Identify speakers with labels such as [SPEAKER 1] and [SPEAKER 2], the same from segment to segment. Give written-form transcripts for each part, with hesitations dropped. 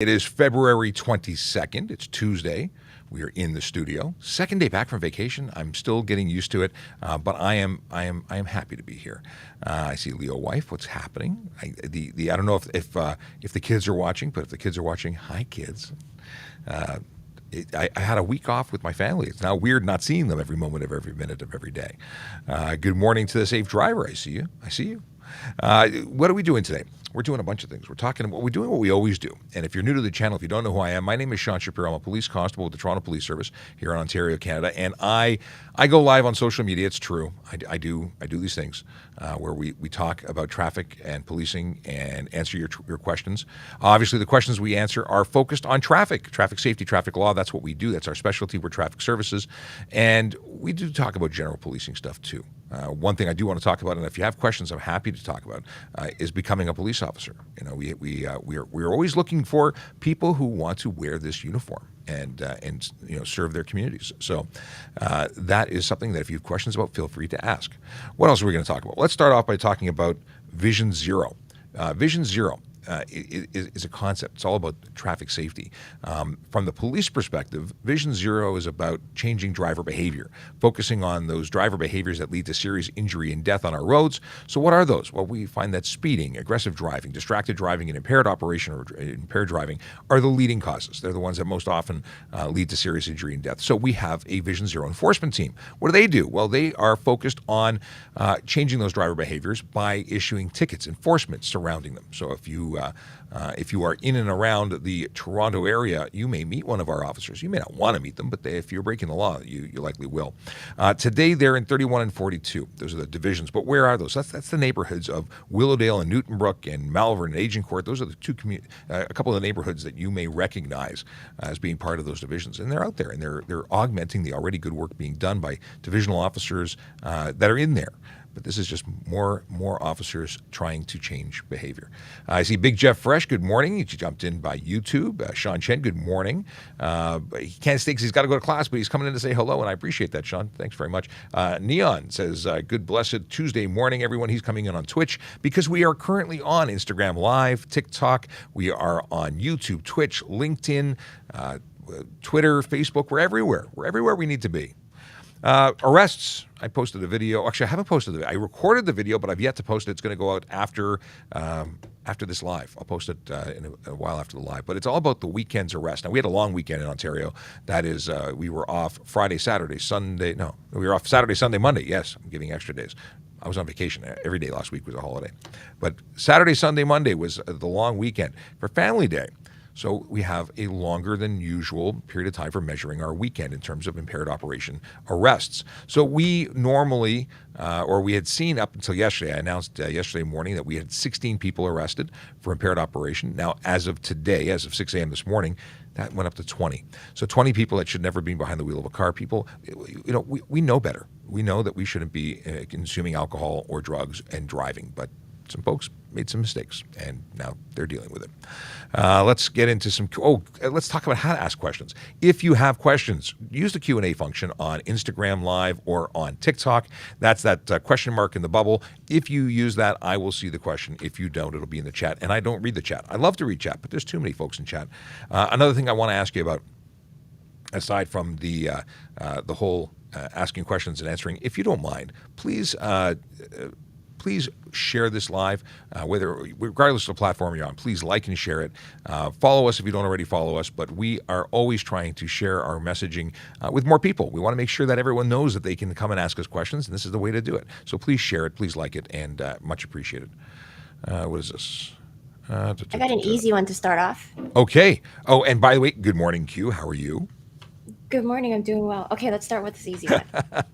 [SPEAKER 1] It is February 22nd. It's Tuesday. We are in the studio. Second day back from vacation. I'm still getting used to it, but I am happy to be here. I see Leo wife. What's happening? I don't know if the kids are watching, but if the kids are watching, hi kids. I had a week off with my family. It's now weird not seeing them every moment of every minute of every day. Good morning to the safe driver. I see you. What are we doing today? We're doing a bunch of things. We're doing what we always do. And if you're new to the channel, if you don't know who I am, my name is Sean Shapiro. I'm a police constable with the Toronto Police Service here in Ontario, Canada. And I go live on social media. It's true. I do these things where we talk about traffic and policing and answer your questions. Obviously, the questions we answer are focused on traffic safety, traffic law. That's what we do. That's our specialty. We're traffic services. And we do talk about general policing stuff too. One thing I do want to talk about, and if you have questions, I'm happy to talk about, is becoming a police officer. You know, we're always looking for people who want to wear this uniform and serve their communities. So that is something that if you have questions about, feel free to ask. What else are we going to talk about? Let's start off by talking about Vision Zero. Vision Zero is a concept. It's all about traffic safety. From the police perspective, Vision Zero is about changing driver behavior, focusing on those driver behaviors that lead to serious injury and death on our roads. So what are those? Well, we find that speeding, aggressive driving, distracted driving, and impaired operation or impaired driving are the leading causes. They're the ones that most often lead to serious injury and death. So we have a Vision Zero enforcement team. What do? Well, they are focused on changing those driver behaviors by issuing tickets, enforcement surrounding them. So if you are in and around the Toronto area, you may meet one of our officers. You may not want to meet them, but if you're breaking the law, you likely will. Today, they're in 31 and 42. Those are the divisions. But where are those? That's the neighborhoods of Willowdale and Newtonbrook and Malvern and Agincourt. Those are the two a couple of the neighborhoods that you may recognize as being part of those divisions. And they're out there, and they're augmenting the already good work being done by divisional officers that are in there. But this is just more officers trying to change behavior. I see Big Jeff Fresh, good morning. He jumped in by YouTube. Sean Chen, good morning. He can't stay because he's got to go to class, but he's coming in to say hello, and I appreciate that, Sean. Thanks very much. Neon says, good blessed Tuesday morning, everyone. He's coming in on Twitch because we are currently on Instagram Live, TikTok. We are on YouTube, Twitch, LinkedIn, Twitter, Facebook. We're everywhere. We're everywhere we need to be. Arrests. I posted a video. Actually, I haven't posted it. I recorded the video, but I've yet to post it. It's going to go out after this live. I'll post it in a while after the live. But it's all about the weekend's arrest. Now, we had a long weekend in Ontario. That is, we were off Friday, Saturday, Sunday. No, we were off Saturday, Sunday, Monday. Yes, I'm giving extra days. I was on vacation. Every day last week was a holiday. But Saturday, Sunday, Monday was the long weekend. For Family Day, so we have a longer than usual period of time for measuring our weekend in terms of impaired operation arrests. So we normally, or we had seen up until yesterday, I announced yesterday morning that we had 16 people arrested for impaired operation. Now, as of today, as of 6 a.m. this morning, that went up to 20. So 20 people that should never be behind the wheel of a car. People, we know better. We know that we shouldn't be consuming alcohol or drugs and driving, but some folks made some mistakes, and now they're dealing with it. Let's get into let's talk about how to ask questions. If you have questions, use the Q&A function on Instagram Live or on TikTok. That's that question mark in the bubble. If you use that, I will see the question. If you don't, it'll be in the chat, and I don't read the chat. I love to read chat, but there's too many folks in chat. Another thing I want to ask you about, aside from the whole asking questions and answering, if you don't mind, please share this live, regardless of the platform you're on. Please like and share it. Follow us if you don't already follow us, but we are always trying to share our messaging with more people. We want to make sure that everyone knows that they can come and ask us questions, and this is the way to do it. So please share it, please like it, and much appreciated. What is this?
[SPEAKER 2] I got an easy one to start off.
[SPEAKER 1] Okay. Oh, and by the way, good morning, Q. How are you?
[SPEAKER 2] Good morning. I'm doing well. Okay, let's start with this easy one.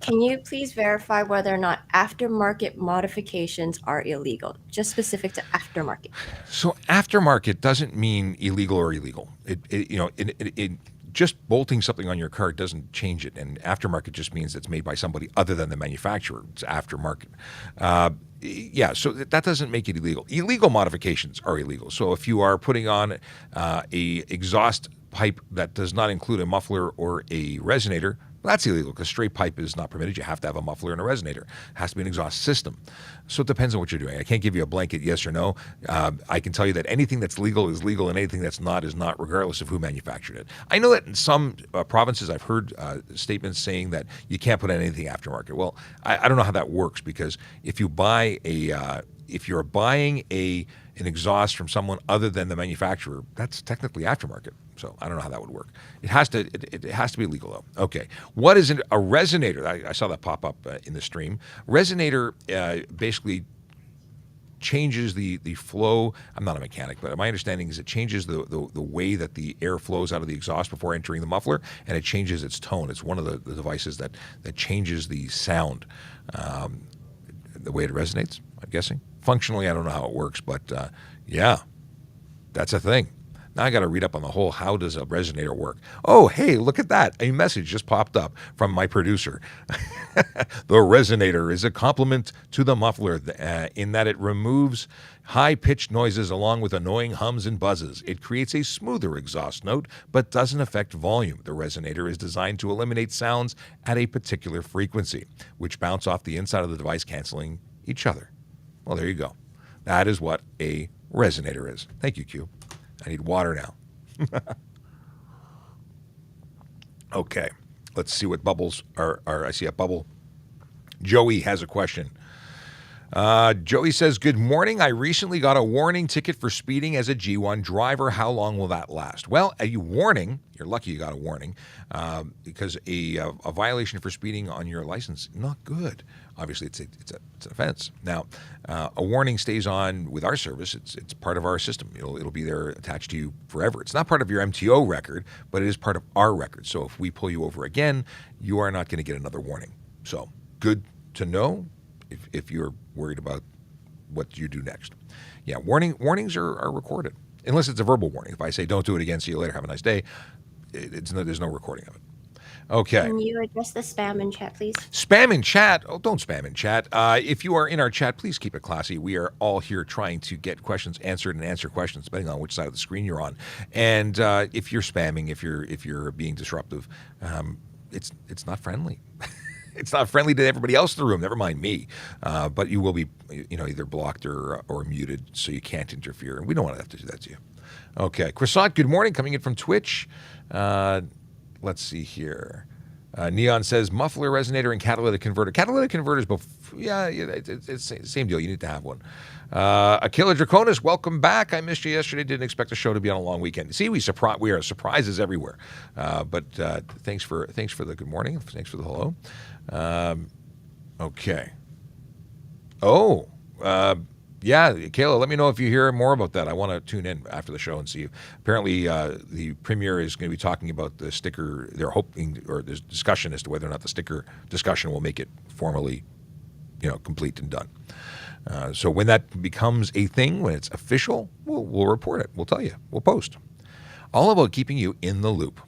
[SPEAKER 2] Can you please verify whether or not aftermarket modifications are illegal? Just specific to aftermarket.
[SPEAKER 1] So aftermarket doesn't mean illegal or illegal. It just bolting something on your car doesn't change it, and aftermarket just means it's made by somebody other than the manufacturer. It's aftermarket. So that doesn't make it illegal. Illegal modifications are illegal. So if you are putting on a exhaust pipe that does not include a muffler or a resonator, Well, that's illegal because straight pipe is not permitted. You have to have a muffler and a resonator. It has to be an exhaust system. So it depends on what you're doing. I can't give you a blanket yes or no. I can tell you that anything that's legal is legal and anything that's not is not, regardless of who manufactured it. I know that in some provinces I've heard statements saying that you can't put anything aftermarket. Well, I don't know how that works, because if you buy if you're buying an exhaust from someone other than the manufacturer, that's technically aftermarket. So I don't know how that would work. It has to be legal though. Okay, what is a resonator? I saw that pop up in the stream. Resonator basically changes the flow. I'm not a mechanic, but my understanding is it changes the way that the air flows out of the exhaust before entering the muffler, and it changes its tone. It's one of the devices that changes the sound, the way it resonates, I'm guessing. Functionally, I don't know how it works, but yeah, that's a thing. Now I got to read up on the whole how does a resonator work. Oh, hey, look at that. A message just popped up from my producer. The resonator is a complement to the muffler in that it removes high-pitched noises along with annoying hums and buzzes. It creates a smoother exhaust note but doesn't affect volume. The resonator is designed to eliminate sounds at a particular frequency, which bounce off the inside of the device, canceling each other. Well, there you go. That is what a resonator is. Thank you, Q. I need water now. Okay, let's see what bubbles are. I see a bubble. Joey has a question. Joey says, good morning. I recently got a warning ticket for speeding as a G1 driver. How long will that last? Well, a warning, you're lucky you got a warning, because a violation for speeding on your license, not good. Obviously, it's an offense. Now, a warning stays on with our service. It's part of our system. It'll be there attached to you forever. It's not part of your MTO record, but it is part of our record. So if we pull you over again, you are not going to get another warning. So good to know if you're worried about what you do next. Yeah, warnings are recorded, unless it's a verbal warning. If I say, don't do it again, see you later, have a nice day, there's no recording of it. Okay.
[SPEAKER 2] Can you address the spam in chat, please?
[SPEAKER 1] Spam in chat? Oh, don't spam in chat. If you are in our chat, please keep it classy. We are all here trying to get questions answered and answer questions, depending on which side of the screen you're on. And if you're spamming, if you're being disruptive, it's not friendly. It's not friendly to everybody else in the room, never mind me. But you will be, either blocked or muted, so you can't interfere. And we don't want to have to do that to you. Okay. Croissant, good morning, coming in from Twitch. Let's see here. Neon says muffler, resonator, and catalytic converter. Catalytic converters, it's the same deal. You need to have one. Aquila Draconis, welcome back. I missed you yesterday. Didn't expect the show to be on a long weekend. See, we are surprises everywhere. But thanks for the good morning. Thanks for the hello. Okay. Oh, yeah, Kayla, let me know if you hear more about that. I want to tune in after the show and see you. Apparently, the premier is going to be talking about the sticker. They're hoping, or there's discussion as to whether or not the sticker discussion will make it formally, complete and done. So when that becomes a thing, when it's official, we'll report it. We'll tell you. We'll post. All about keeping you in the loop.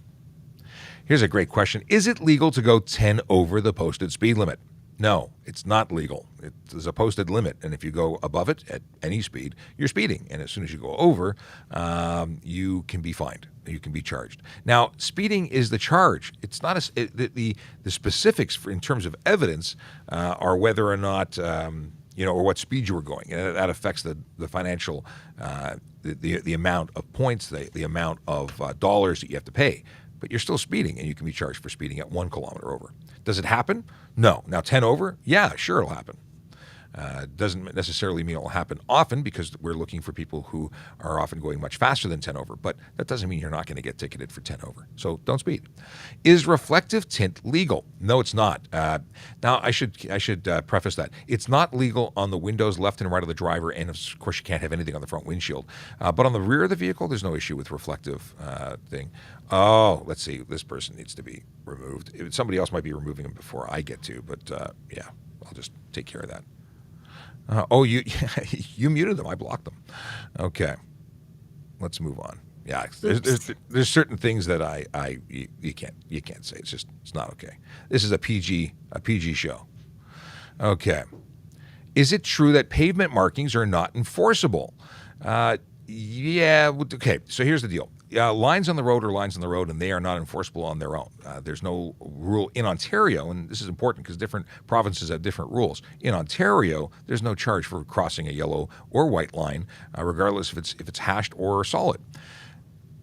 [SPEAKER 1] Here's a great question. Is it legal to go 10 over the posted speed limit? No, it's not legal. There's a posted limit, and if you go above it at any speed, you're speeding. And as soon as you go over, you can be fined. You can be charged. Now, speeding is the charge. It's not the specifics in terms of evidence are whether or not or what speed you were going, and that affects the financial, the amount of points, the amount of dollars that you have to pay. But you're still speeding, and you can be charged for speeding at 1 kilometer over. Does it happen? No. Now, 10 over? Yeah, sure, it'll happen. Doesn't necessarily mean it'll happen often, because we're looking for people who are often going much faster than 10 over, but that doesn't mean you're not going to get ticketed for 10 over. So don't speed. Is reflective tint legal? No, it's not. Now, I should preface that. It's not legal on the windows left and right of the driver, and of course you can't have anything on the front windshield. But on the rear of the vehicle, there's no issue with reflective thing. Oh, let's see. This person needs to be removed. Somebody else might be removing him before I get to, but yeah, I'll just take care of that. You muted them. I blocked them. Okay, let's move on. Yeah, there's certain things that you can't say. It's not okay. This is a PG show. Okay, is it true that pavement markings are not enforceable? Yeah. Okay. So here's the deal. lines on the road are lines on the road, and they are not enforceable on their own. There's no rule in Ontario, and this is important because different provinces have different rules. In Ontario, there's no charge for crossing a yellow or white line, regardless if it's hashed or solid.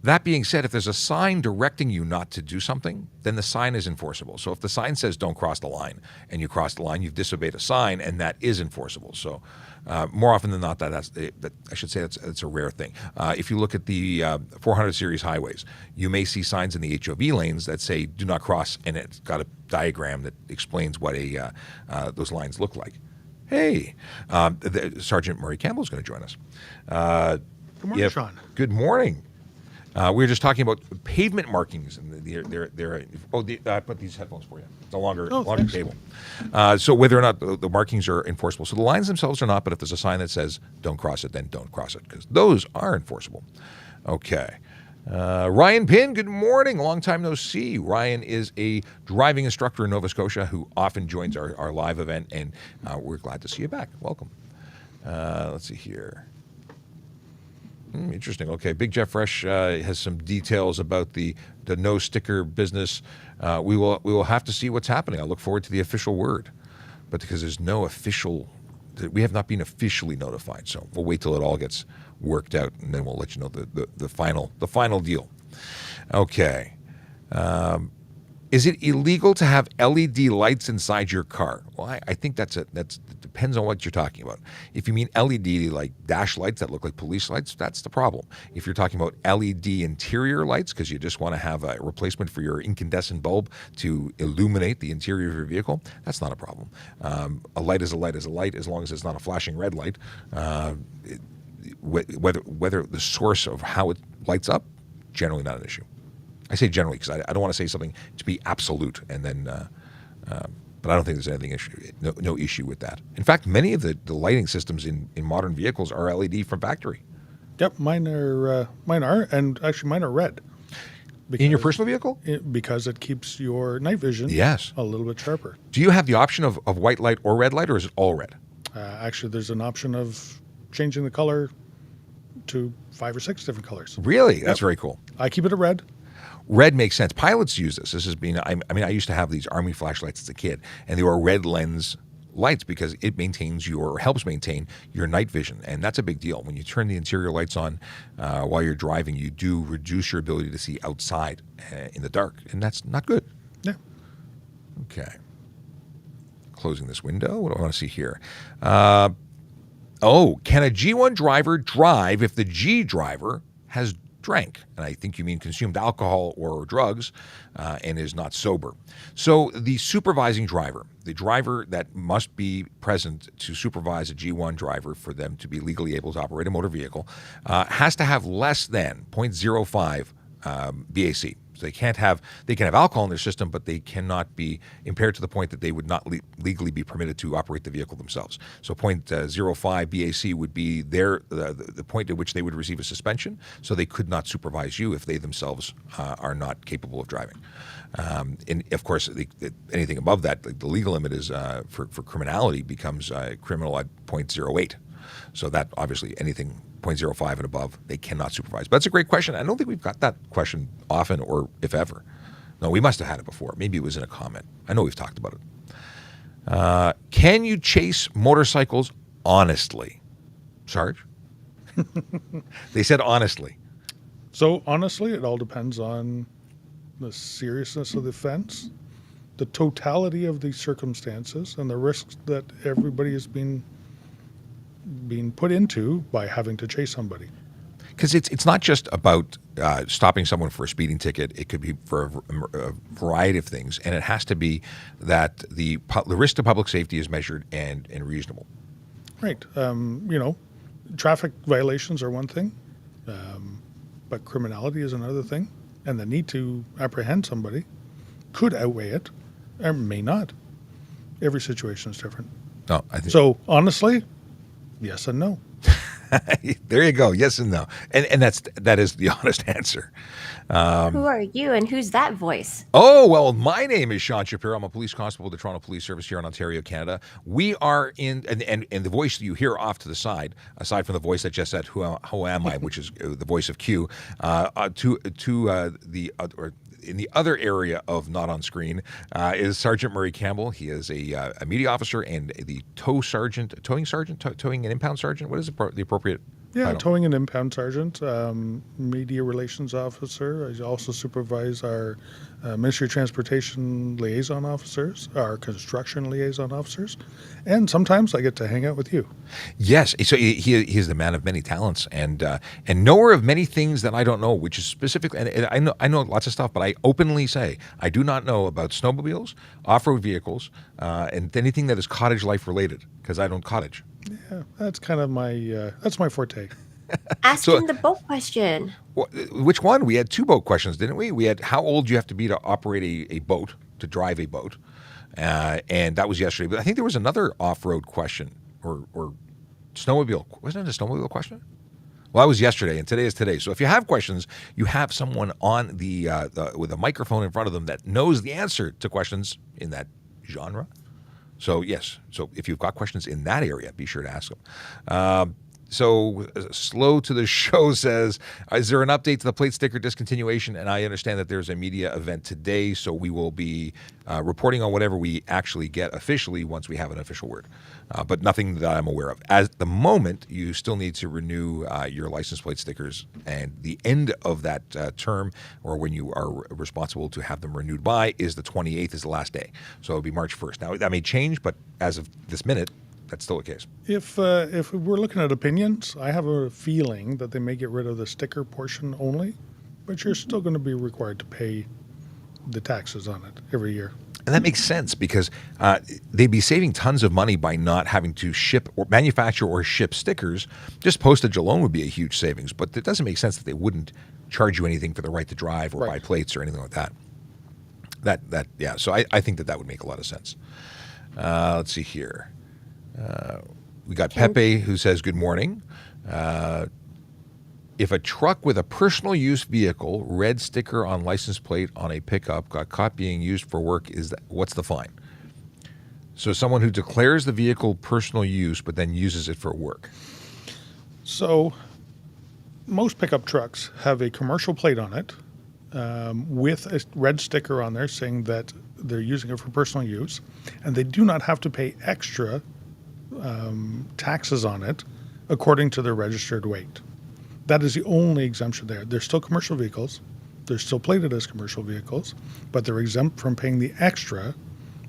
[SPEAKER 1] That being said, if there's a sign directing you not to do something, then the sign is enforceable. So if the sign says don't cross the line, and you cross the line, you've disobeyed a sign, and that is enforceable. So more often than not, that's a rare thing. If you look at the 400 series highways, you may see signs in the HOV lanes that say do not cross, and it's got a diagram that explains what those lines look like. Hey, Sergeant Murray Campbell is going to join us.
[SPEAKER 3] Good morning, Sean.
[SPEAKER 1] Good morning. We were just talking about pavement markings, and I put these headphones for you. The longer cable. So whether or not the markings are enforceable. So the lines themselves are not, but if there's a sign that says don't cross it, then don't cross it, because those are enforceable. Okay. Ryan Pinn, good morning. Long time no see. Ryan is a driving instructor in Nova Scotia who often joins our live event, and we're glad to see you back. Welcome. Let's see here. Interesting. Okay, Big Jeff Fresh has some details about the no sticker business. We will have to see what's happening. I look forward to the official word, but because there's no official, we have not been officially notified. So we'll wait till it all gets worked out, and then we'll let you know the final deal. Okay. Is it illegal to have LED lights inside your car? Well, I think that depends on what you're talking about. If you mean LED like dash lights that look like police lights, that's the problem. If you're talking about LED interior lights because you just want to have a replacement for your incandescent bulb to illuminate the interior of your vehicle, that's not a problem. A light is a light is a light as long as it's not a flashing red light. Whether the source of how it lights up, generally not an issue. I say generally because I don't want to say something to be absolute, and then, but I don't think there's anything no issue with that. In fact, many of the lighting systems in modern vehicles are LED from factory.
[SPEAKER 3] Yep, mine are, and actually mine are red.
[SPEAKER 1] In your personal vehicle?
[SPEAKER 3] Because it keeps your night vision a little bit sharper.
[SPEAKER 1] Do you have the option of white light or red light, or is it all red?
[SPEAKER 3] Actually, there's an option of changing the color to 5 or 6 different colors.
[SPEAKER 1] Really? That's very cool.
[SPEAKER 3] I keep it a red.
[SPEAKER 1] Red makes sense. Pilots use this. This has been, I used to have these Army flashlights as a kid, and they were red lens lights because it helps maintain your night vision. And that's a big deal. When you turn the interior lights on while you're driving, you do reduce your ability to see outside in the dark, and that's not good.
[SPEAKER 3] Yeah.
[SPEAKER 1] Okay. Closing this window. What do I want to see here? Can a G1 driver drive if the G driver has drank, and I think you mean consumed alcohol or drugs, and is not sober? So the supervising driver, the driver that must be present to supervise a G1 driver for them to be legally able to operate a motor vehicle, has to have less than 0.05 BAC. So they can have alcohol in their system, but they cannot be impaired to the point that they would not legally be permitted to operate the vehicle themselves. So 0.05 BAC would be the point at which they would receive a suspension, so they could not supervise you if they themselves are not capable of driving. And of course, anything above that, the legal limit is for criminality becomes criminal at 0.08. So that obviously anything 0.05 and above, they cannot supervise. But that's a great question. I don't think we've got that question often, or if ever. No, we must have had it before. Maybe it was in a comment. I know we've talked about it. Can you chase motorcycles honestly? Sarge? They said honestly.
[SPEAKER 3] So honestly, it all depends on the seriousness of the offense, the totality of the circumstances, and the risks that everybody is being put into by having to chase somebody.
[SPEAKER 1] Because it's not just about stopping someone for a speeding ticket. It could be for a variety of things, and it has to be that the risk to public safety is measured and reasonable.
[SPEAKER 3] Right. Traffic violations are one thing, but criminality is another thing, and the need to apprehend somebody could outweigh it, or may not. Every situation is different.
[SPEAKER 1] No, I think
[SPEAKER 3] so. Honestly, yes and no.
[SPEAKER 1] There you go. Yes and no. And that is the honest answer.
[SPEAKER 2] Who are you and who's that voice?
[SPEAKER 1] Oh, well, my name is Sean Shapiro. I'm a police constable with the Toronto Police Service here in Ontario, Canada. We are in, and the voice that you hear off to the side, aside from the voice that just said, who am I, which is the voice of Q, in the other area of not on screen is Sergeant Murray Campbell. He is a media officer and the towing and impound sergeant. What is the appropriate title?
[SPEAKER 3] Towing and impound sergeant, media relations officer. I also supervise our Ministry of Transportation liaison officers, our construction liaison officers, and sometimes I get to hang out with you.
[SPEAKER 1] Yes, so he is the man of many talents and knower of many things that I don't know, which is specifically, and I know lots of stuff, but I openly say I do not know about snowmobiles, off-road vehicles, and anything that is cottage life related, because I don't cottage.
[SPEAKER 3] Yeah, that's kind of that's my forte.
[SPEAKER 2] Ask him the boat question.
[SPEAKER 1] Which one? We had two boat questions, didn't we? We had how old you have to be to operate a boat, to drive a boat, and that was yesterday. But I think there was another off-road question or snowmobile. Wasn't it a snowmobile question? Well, that was yesterday, and today is today. So if you have questions, you have someone on the with a microphone in front of them that knows the answer to questions in that genre. So yes, so if you've got questions in that area, be sure to ask them. So Slow to the Show says, is there an update to the plate sticker discontinuation? And I understand that there's a media event today, so we will be reporting on whatever we actually get officially once we have an official word. But nothing that I'm aware of. At the moment, you still need to renew your license plate stickers, and the end of that term, or when you are responsible to have them renewed by, is the 28th is the last day. So it'll be March 1st. Now, that may change, but as of this minute, that's still the case.
[SPEAKER 3] If we're looking at opinions, I have a feeling that they may get rid of the sticker portion only, but you're still going to be required to pay the taxes on it every year.
[SPEAKER 1] And that makes sense because they'd be saving tons of money by not having to ship or manufacture or ship stickers. Just postage alone would be a huge savings, but it doesn't make sense that they wouldn't charge you anything for the right to drive or buy plates or anything like that. Yeah. So I think that would make a lot of sense. Let's see here. We got Pepe who says, good morning. If a truck with a personal use vehicle, red sticker on license plate on a pickup, got caught being used for work, what's the fine? So someone who declares the vehicle personal use but then uses it for work.
[SPEAKER 3] So most pickup trucks have a commercial plate on it with a red sticker on there saying that they're using it for personal use, and they do not have to pay extra taxes on it according to their registered weight. That is the only exemption there. They're still commercial vehicles. They're still plated as commercial vehicles, but they're exempt from paying the extra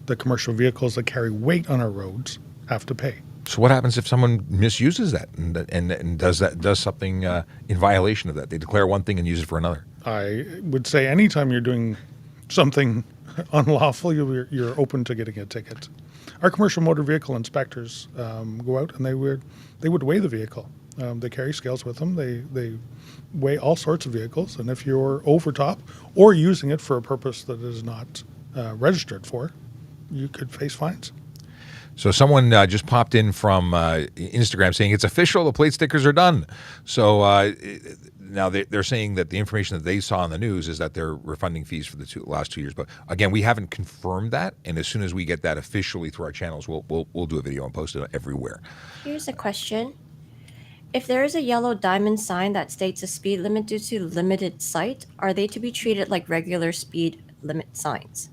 [SPEAKER 3] the commercial vehicles that carry weight on our roads have to pay.
[SPEAKER 1] So what happens if someone misuses that and does something in violation of that? They declare one thing and use it for another.
[SPEAKER 3] I would say anytime you're doing something unlawful, you're open to getting a ticket. Our commercial motor vehicle inspectors go out and they would weigh the vehicle. They carry scales with them. They weigh all sorts of vehicles, and if you're over top or using it for a purpose that is not registered for, you could face fines.
[SPEAKER 1] So someone just popped in from Instagram saying it's official, the plate stickers are done. So now they're saying that the information that they saw on the news is that they're refunding fees for the last 2 years. But again, we haven't confirmed that, and as soon as we get that officially through our channels, we'll do a video and post it everywhere.
[SPEAKER 2] Here's a question. If there is a yellow diamond sign that states a speed limit due to limited sight, are they to be treated like regular speed limit signs?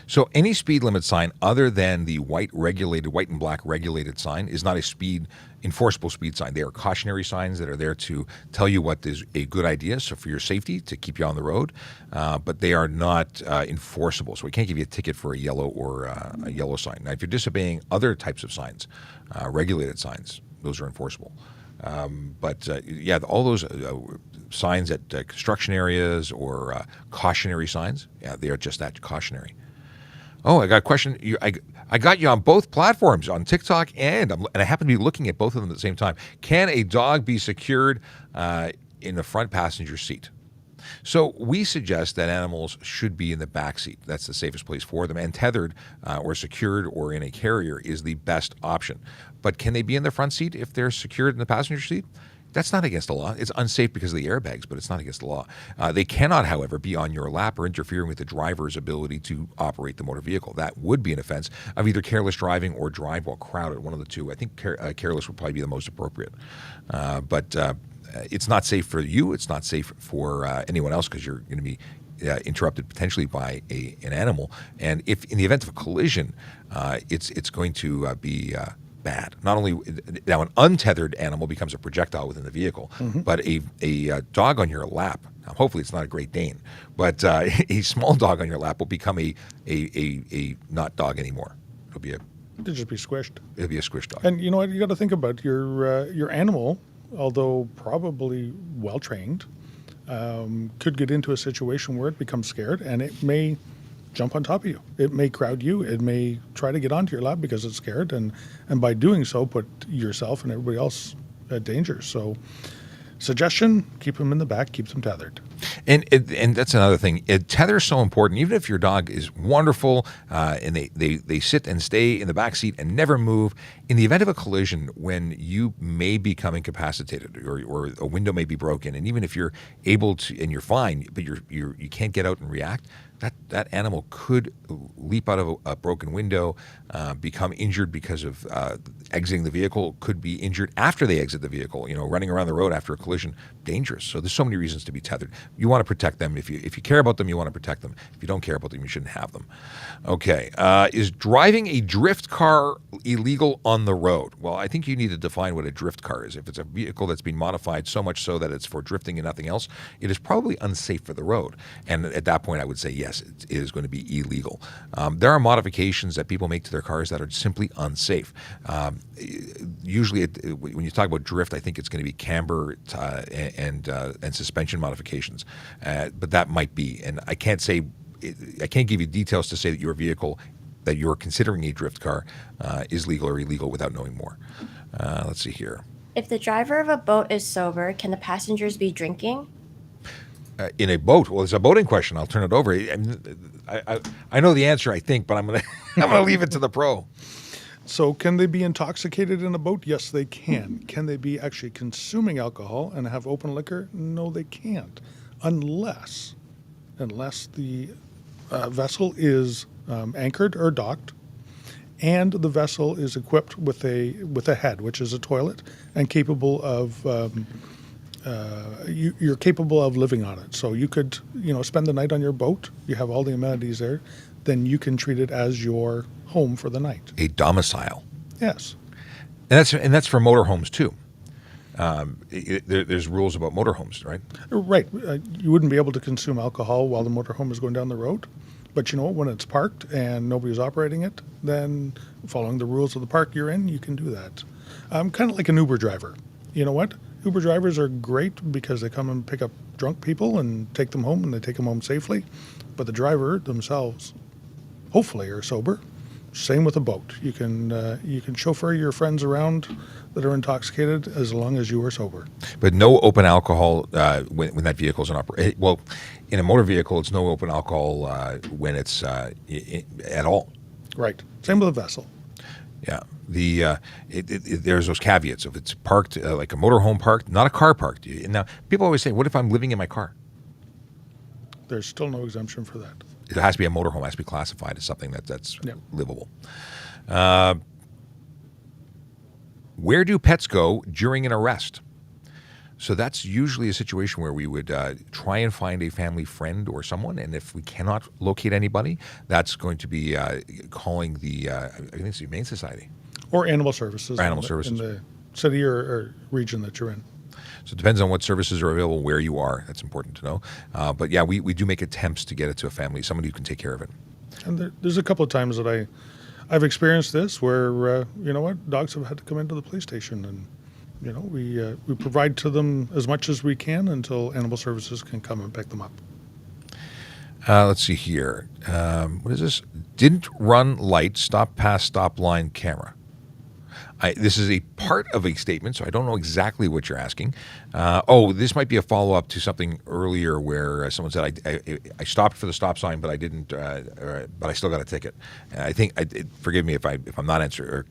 [SPEAKER 1] So any speed limit sign other than the white and black regulated sign is not a enforceable speed sign. They are cautionary signs that are there to tell you what is a good idea, so for your safety, to keep you on the road, but they are not enforceable. So we can't give you a ticket for a yellow or a yellow sign. Now, if you're disobeying other types of signs, regulated signs, those are enforceable. But all those signs at construction areas or cautionary signs, they are just that, cautionary. Oh, I got a question. I got you on both platforms, on TikTok and I happen to be looking at both of them at the same time. Can a dog be secured in the front passenger seat? So we suggest that animals should be in the back seat. That's the safest place for them. And tethered or secured or in a carrier is the best option. But can they be in the front seat if they're secured in the passenger seat? That's not against the law. It's unsafe because of the airbags, but it's not against the law. They cannot, however, be on your lap or interfering with the driver's ability to operate the motor vehicle. That would be an offense of either careless driving or drive while crowded, one of the two. I think careless would probably be the most appropriate. But it's not safe for you. It's not safe for anyone else because you're going to be interrupted potentially by an animal. And if in the event of a collision, it's going to be bad. Not only now, an untethered animal becomes a projectile within the vehicle, but a dog on your lap. Now, hopefully, it's not a Great Dane, but a small dog on your lap will become a not dog anymore. It'll be
[SPEAKER 3] It'll just be squished.
[SPEAKER 1] It'll be a squish dog.
[SPEAKER 3] And you know what? You got to think about your animal, although probably well trained, could get into a situation where it becomes scared, and it may jump on top of you. It may crowd you. It may try to get onto your lap because it's scared, and by doing so, put yourself and everybody else at danger. So, suggestion: keep them in the back, keep them tethered.
[SPEAKER 1] And that's another thing. Tether is so important. Even if your dog is wonderful and they sit and stay in the back seat and never move, in the event of a collision when you may become incapacitated or a window may be broken, and even if you're able to and you're fine, but you can't get out and react, that animal could leap out of a broken window, become injured because of exiting the vehicle, could be injured after they exit the vehicle, running around the road after a collision, dangerous. So there's so many reasons to be tethered. You want to protect them. If you care about them, you want to protect them. If you don't care about them, you shouldn't have them. Okay. Is driving a drift car illegal on the road? Well, I think you need to define what a drift car is. If it's a vehicle that's been modified so much so that it's for drifting and nothing else, it is probably unsafe for the road. And at that point, I would say, yes, it is going to be illegal. There are modifications that people make to their cars that are simply unsafe. Usually, when you talk about drift, I think it's going to be camber and suspension modifications. But that might be, and I can't give you details to say that your vehicle that you're considering a drift car is legal or illegal without knowing more. Let's see here.
[SPEAKER 2] If the driver of a boat is sober, can the passengers be drinking?
[SPEAKER 1] In a boat, well, it's a boating question. I'll turn it over. I know the answer, I think, but I'm gonna leave it to the pro.
[SPEAKER 3] So, can they be intoxicated in a boat? Yes, they can. Can they be actually consuming alcohol and have open liquor? No, they can't, unless the vessel is anchored or docked, and the vessel is equipped with a head, which is a toilet, and capable of you're capable of living on it. So you could spend the night on your boat. You have all the amenities there. Then you can treat it as your home for the night.
[SPEAKER 1] A domicile.
[SPEAKER 3] Yes.
[SPEAKER 1] And that's for motorhomes too. There's rules about motorhomes, right?
[SPEAKER 3] Right. You wouldn't be able to consume alcohol while the motorhome is going down the road. But when it's parked and nobody's operating it, then following the rules of the park you're in, you can do that. Kind of like an Uber driver. You know what? Uber drivers are great because they come and pick up drunk people and take them home, and they take them home safely. But the driver themselves, hopefully, are sober. Same with a boat. You can chauffeur your friends around that are intoxicated as long as you are sober.
[SPEAKER 1] But no open alcohol when that vehicle's in operation. Well, in a motor vehicle, it's no open alcohol when it's at all.
[SPEAKER 3] Right. Same with a vessel.
[SPEAKER 1] Yeah. There's those caveats. If it's parked like a motorhome parked, not a car parked. Now, people always say, what if I'm living in my car?
[SPEAKER 3] There's still no exemption for that.
[SPEAKER 1] It has to be a motorhome. It has to be classified as something that's livable. Where do pets go during an arrest? So that's usually a situation where we would try and find a family friend or someone, and if we cannot locate anybody, that's going to be calling the I think it's the Humane Society.
[SPEAKER 3] Or Animal Services.
[SPEAKER 1] Or Animal Services.
[SPEAKER 3] In the city or region that you're in.
[SPEAKER 1] So it depends on what services are available, where you are. That's important to know. But yeah, we do make attempts to get it to a family, somebody who can take care of it.
[SPEAKER 3] And there's a couple of times that I've experienced this where, dogs have had to come into the police station, and, we provide to them as much as we can until Animal Services can come and pick them up.
[SPEAKER 1] Let's see here. What is this? Didn't run light, stop past stop line camera. This is a part of a statement, so I don't know exactly what you're asking. This might be a follow-up to something earlier where someone said, I stopped for the stop sign, but I didn't, but I still got a ticket. And I think, forgive me if I'm not answering, or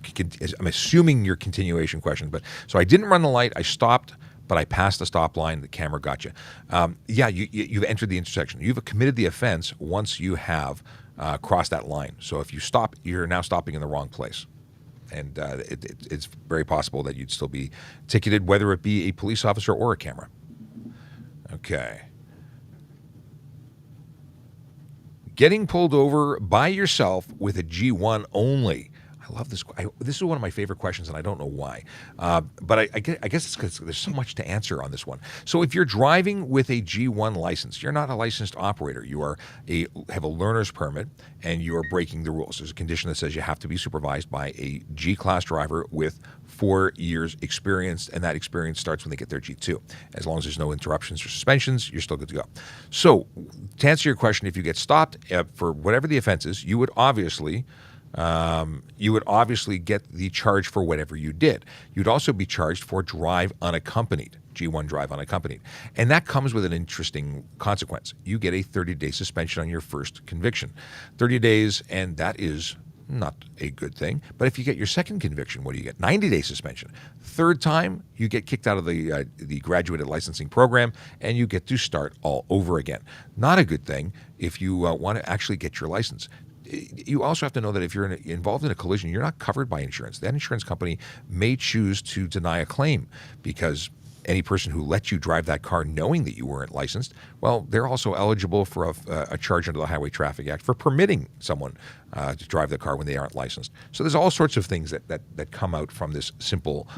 [SPEAKER 1] I'm assuming your continuation question, but so I didn't run the light, I stopped, but I passed the stop line, the camera got you. You've entered the intersection. You've committed the offense once you have crossed that line. So if you stop, you're now stopping in the wrong place. And it's very possible that you'd still be ticketed, whether it be a police officer or a camera. Okay. Getting pulled over by yourself with a G1 only. I love this. This is one of my favorite questions, and I don't know why. But I guess it's because there's so much to answer on this one. So if you're driving with a G1 license, you're not a licensed operator. You have a learner's permit, and you are breaking the rules. There's a condition that says you have to be supervised by a G-class driver with 4 years experience, and that experience starts when they get their G2. As long as there's no interruptions or suspensions, you're still good to go. So to answer your question, if you get stopped for whatever the offense is, you would obviously get the charge for whatever you did. You'd also be charged for drive unaccompanied, G1 drive unaccompanied. And that comes with an interesting consequence. You get a 30-day suspension on your first conviction. 30 days, and that is not a good thing. But if you get your second conviction, what do you get? 90-day suspension. Third time, you get kicked out of the graduated licensing program, and you get to start all over again. Not a good thing if you want to actually get your license. You also have to know that if you're involved in a collision, you're not covered by insurance. That insurance company may choose to deny a claim because any person who lets you drive that car knowing that you weren't licensed, well, they're also eligible for a charge under the Highway Traffic Act for permitting someone to drive the car when they aren't licensed. So there's all sorts of things that come out from this simple,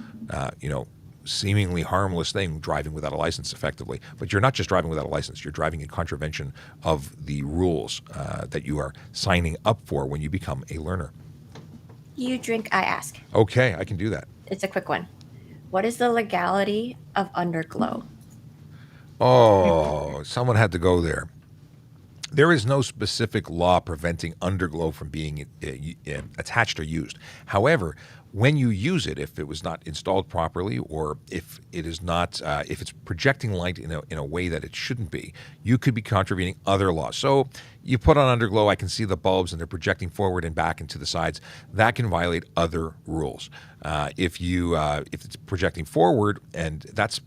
[SPEAKER 1] seemingly harmless thing, driving without a license effectively. But you're not just driving without a license. You're driving in contravention of the rules that you are signing up for when you become a learner.
[SPEAKER 2] You drink, I ask.
[SPEAKER 1] Okay, I can do that.
[SPEAKER 2] It's a quick one. What is the legality of underglow?
[SPEAKER 1] Oh, someone had to go there. There is no specific law preventing underglow from being attached or used. However, when you use it, if it was not installed properly, or if it is not, if it's projecting light in a way that it shouldn't be, you could be contravening other laws. So you put on underglow, I can see the bulbs and they're projecting forward and back and to the sides. That can violate other rules. If it's projecting forward, and that's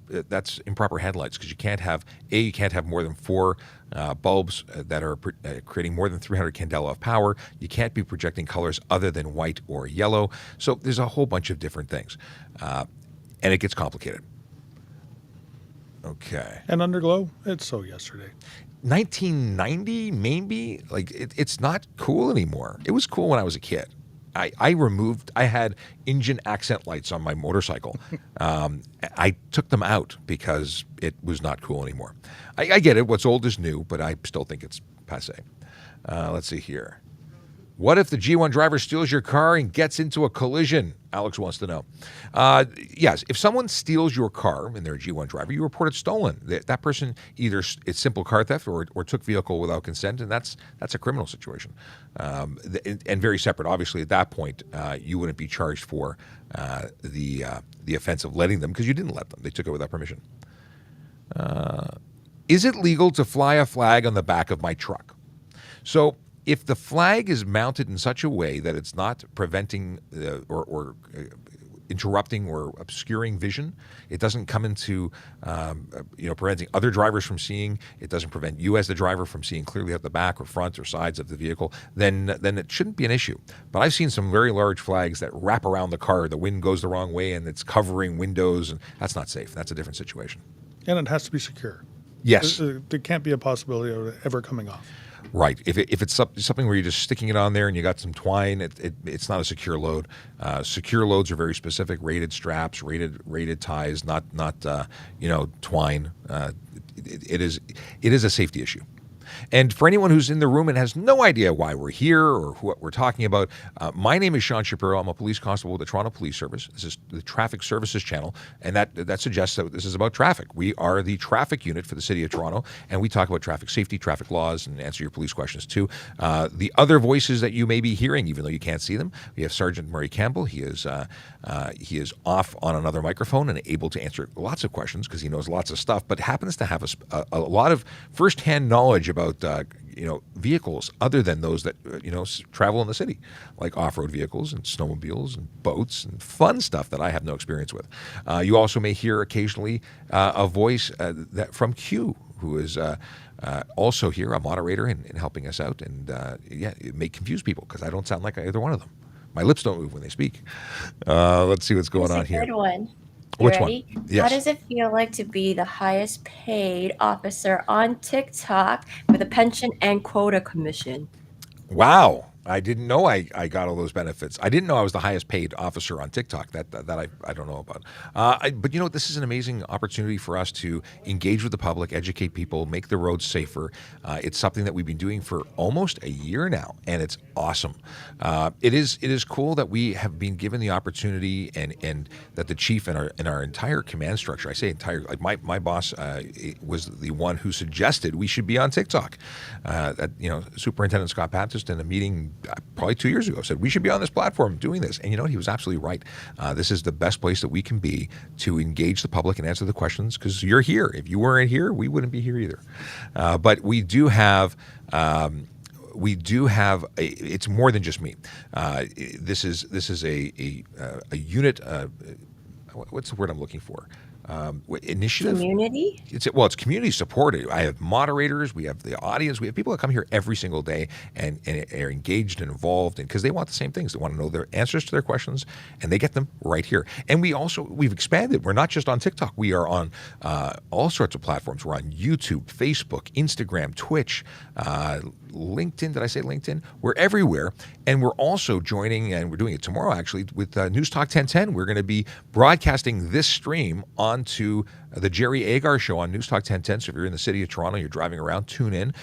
[SPEAKER 1] improper headlights, because you can't have more than 4 bulbs that are creating more than 300 candela of power. You can't be projecting colors other than white or yellow. So there's a whole bunch of different things, and it gets complicated. Okay.
[SPEAKER 3] And underglow, it's so yesterday.
[SPEAKER 1] 1990, maybe? Like, it's not cool anymore. It was cool when I was a kid. I had engine accent lights on my motorcycle. I took them out because it was not cool anymore. I get it. What's old is new, but I still think it's passé. Let's see here. What if the G1 driver steals your car and gets into a collision? Alex wants to know. Yes, if someone steals your car and they're a G1 driver, you report it stolen. That person either it's simple car theft or took vehicle without consent, and that's a criminal situation. And very separate. Obviously, at that point, you wouldn't be charged for the offense of letting them, because you didn't let them. They took it without permission. Is it legal to fly a flag on the back of my truck? So if the flag is mounted in such a way that it's not preventing or interrupting or obscuring vision, it doesn't come into preventing other drivers from seeing, it doesn't prevent you as the driver from seeing clearly at the back or front or sides of the vehicle, then it shouldn't be an issue. But I've seen some very large flags that wrap around the car. The wind goes the wrong way and it's covering windows, and that's not safe. That's a different situation.
[SPEAKER 3] And it has to be secure.
[SPEAKER 1] Yes.
[SPEAKER 3] There can't be a possibility of it ever coming off.
[SPEAKER 1] Right. If it's something where you're just sticking it on there and you got some twine, it's not a secure load. Secure loads are very specific: rated straps, rated ties, not twine. It is a safety issue. And for anyone who's in the room and has no idea why we're here or what we're talking about, my name is Sean Shapiro. I'm a police constable with the Toronto Police Service. This is the Traffic Services channel, and that suggests that this is about traffic. We are the traffic unit for the City of Toronto, and we talk about traffic safety, traffic laws, and answer your police questions too. The other voices that you may be hearing, even though you can't see them, we have Sergeant Murray Campbell. He is off on another microphone and able to answer lots of questions because he knows lots of stuff, but happens to have a lot of firsthand knowledge about vehicles other than those that travel in the city, like off-road vehicles and snowmobiles and boats and fun stuff that I have no experience with. You also may hear occasionally a voice that from Q, who is also here, a moderator and helping us out. And it may confuse people because I don't sound like either one of them. My lips don't move when they speak. Let's see what's going on here.
[SPEAKER 2] Good one.
[SPEAKER 1] Which
[SPEAKER 2] ready?
[SPEAKER 1] one? Yes.
[SPEAKER 2] How does it feel like to be the highest paid officer on TikTok with a pension and quota commission?
[SPEAKER 1] Wow. I didn't know I got all those benefits. I didn't know I was the highest paid officer on TikTok. That I don't know about. But this is an amazing opportunity for us to engage with the public, educate people, make the roads safer. It's something that we've been doing for almost a year now, and it's awesome. It is cool that we have been given the opportunity, and that the chief and our entire command structure. I say entire. Like my boss was the one who suggested we should be on TikTok. Superintendent Scott Baptist in a meeting probably 2 years ago said we should be on this platform doing this, and he was absolutely right. This is the best place that we can be to engage the public and answer the questions because you're here. If you weren't here, we wouldn't be here either. But we do have. It's more than just me. This is a unit. What's the word I'm looking for? Initiative.
[SPEAKER 2] Community?
[SPEAKER 1] It's community supported. I have moderators, we have the audience, we have people that come here every single day and are engaged and involved, and because they want the same things. They want to know their answers to their questions, and they get them right here. And we've expanded. We're not just on TikTok. We are on all sorts of platforms. We're on YouTube, Facebook, Instagram, Twitch, LinkedIn. Did I say LinkedIn? We're everywhere. And we're also joining, and we're doing it tomorrow actually, with News Talk 1010. We're going to be broadcasting this stream onto the Jerry Agar Show on News Talk 1010. So if you're in the city of Toronto, you're driving around, tune in.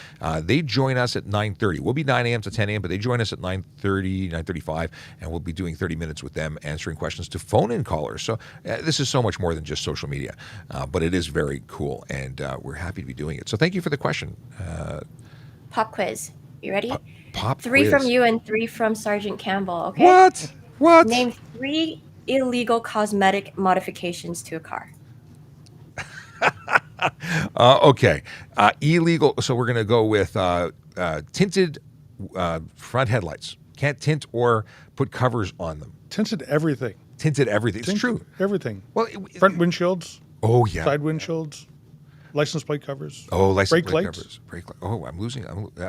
[SPEAKER 1] They join us at 9:30. We'll be 9 a.m. to 10 a.m., but they join us at 9:30, 9:35, and we'll be doing 30 minutes with them, answering questions to phone-in callers. So this is so much more than just social media, but it is very cool, and we're happy to be doing it. So thank you for the question.
[SPEAKER 2] Pop quiz. You ready?
[SPEAKER 1] Pop
[SPEAKER 2] Three
[SPEAKER 1] quiz.
[SPEAKER 2] from you and 3 from Sergeant Campbell, okay?
[SPEAKER 1] What?
[SPEAKER 2] Name 3 illegal cosmetic modifications to a car.
[SPEAKER 1] Okay. Illegal. So we're going to go with tinted front headlights. Can't tint or put covers on them.
[SPEAKER 3] Tinted everything.
[SPEAKER 1] Tinted everything. It's true.
[SPEAKER 3] Everything.
[SPEAKER 1] Well,
[SPEAKER 3] Front windshields.
[SPEAKER 1] Oh, yeah.
[SPEAKER 3] Side windshields. License plate covers.
[SPEAKER 1] Oh, license
[SPEAKER 3] brake
[SPEAKER 1] plate
[SPEAKER 3] lights.
[SPEAKER 1] covers. Oh, I'm losing.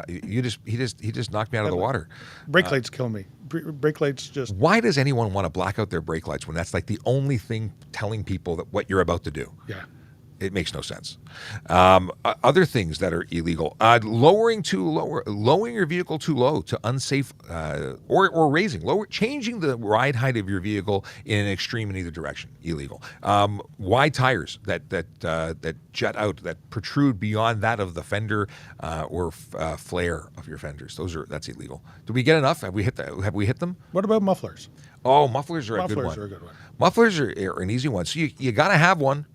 [SPEAKER 1] He just knocked me out of the water.
[SPEAKER 3] Brake lights kill me. Brake lights just.
[SPEAKER 1] Why does anyone want to black out their brake lights when that's like the only thing telling people that what you're about to do?
[SPEAKER 3] Yeah.
[SPEAKER 1] It makes no sense. Other things that are illegal: lowering your vehicle too low to unsafe, or changing the ride height of your vehicle in an extreme in either direction. Illegal. Wide tires that jut out, that protrude beyond that of the fender or flare of your fenders. That's illegal. Did we get enough? Have we hit them?
[SPEAKER 3] What about mufflers?
[SPEAKER 1] Oh, mufflers are a good one.
[SPEAKER 3] Mufflers are a good one.
[SPEAKER 1] Mufflers are an easy one. So you got to have one.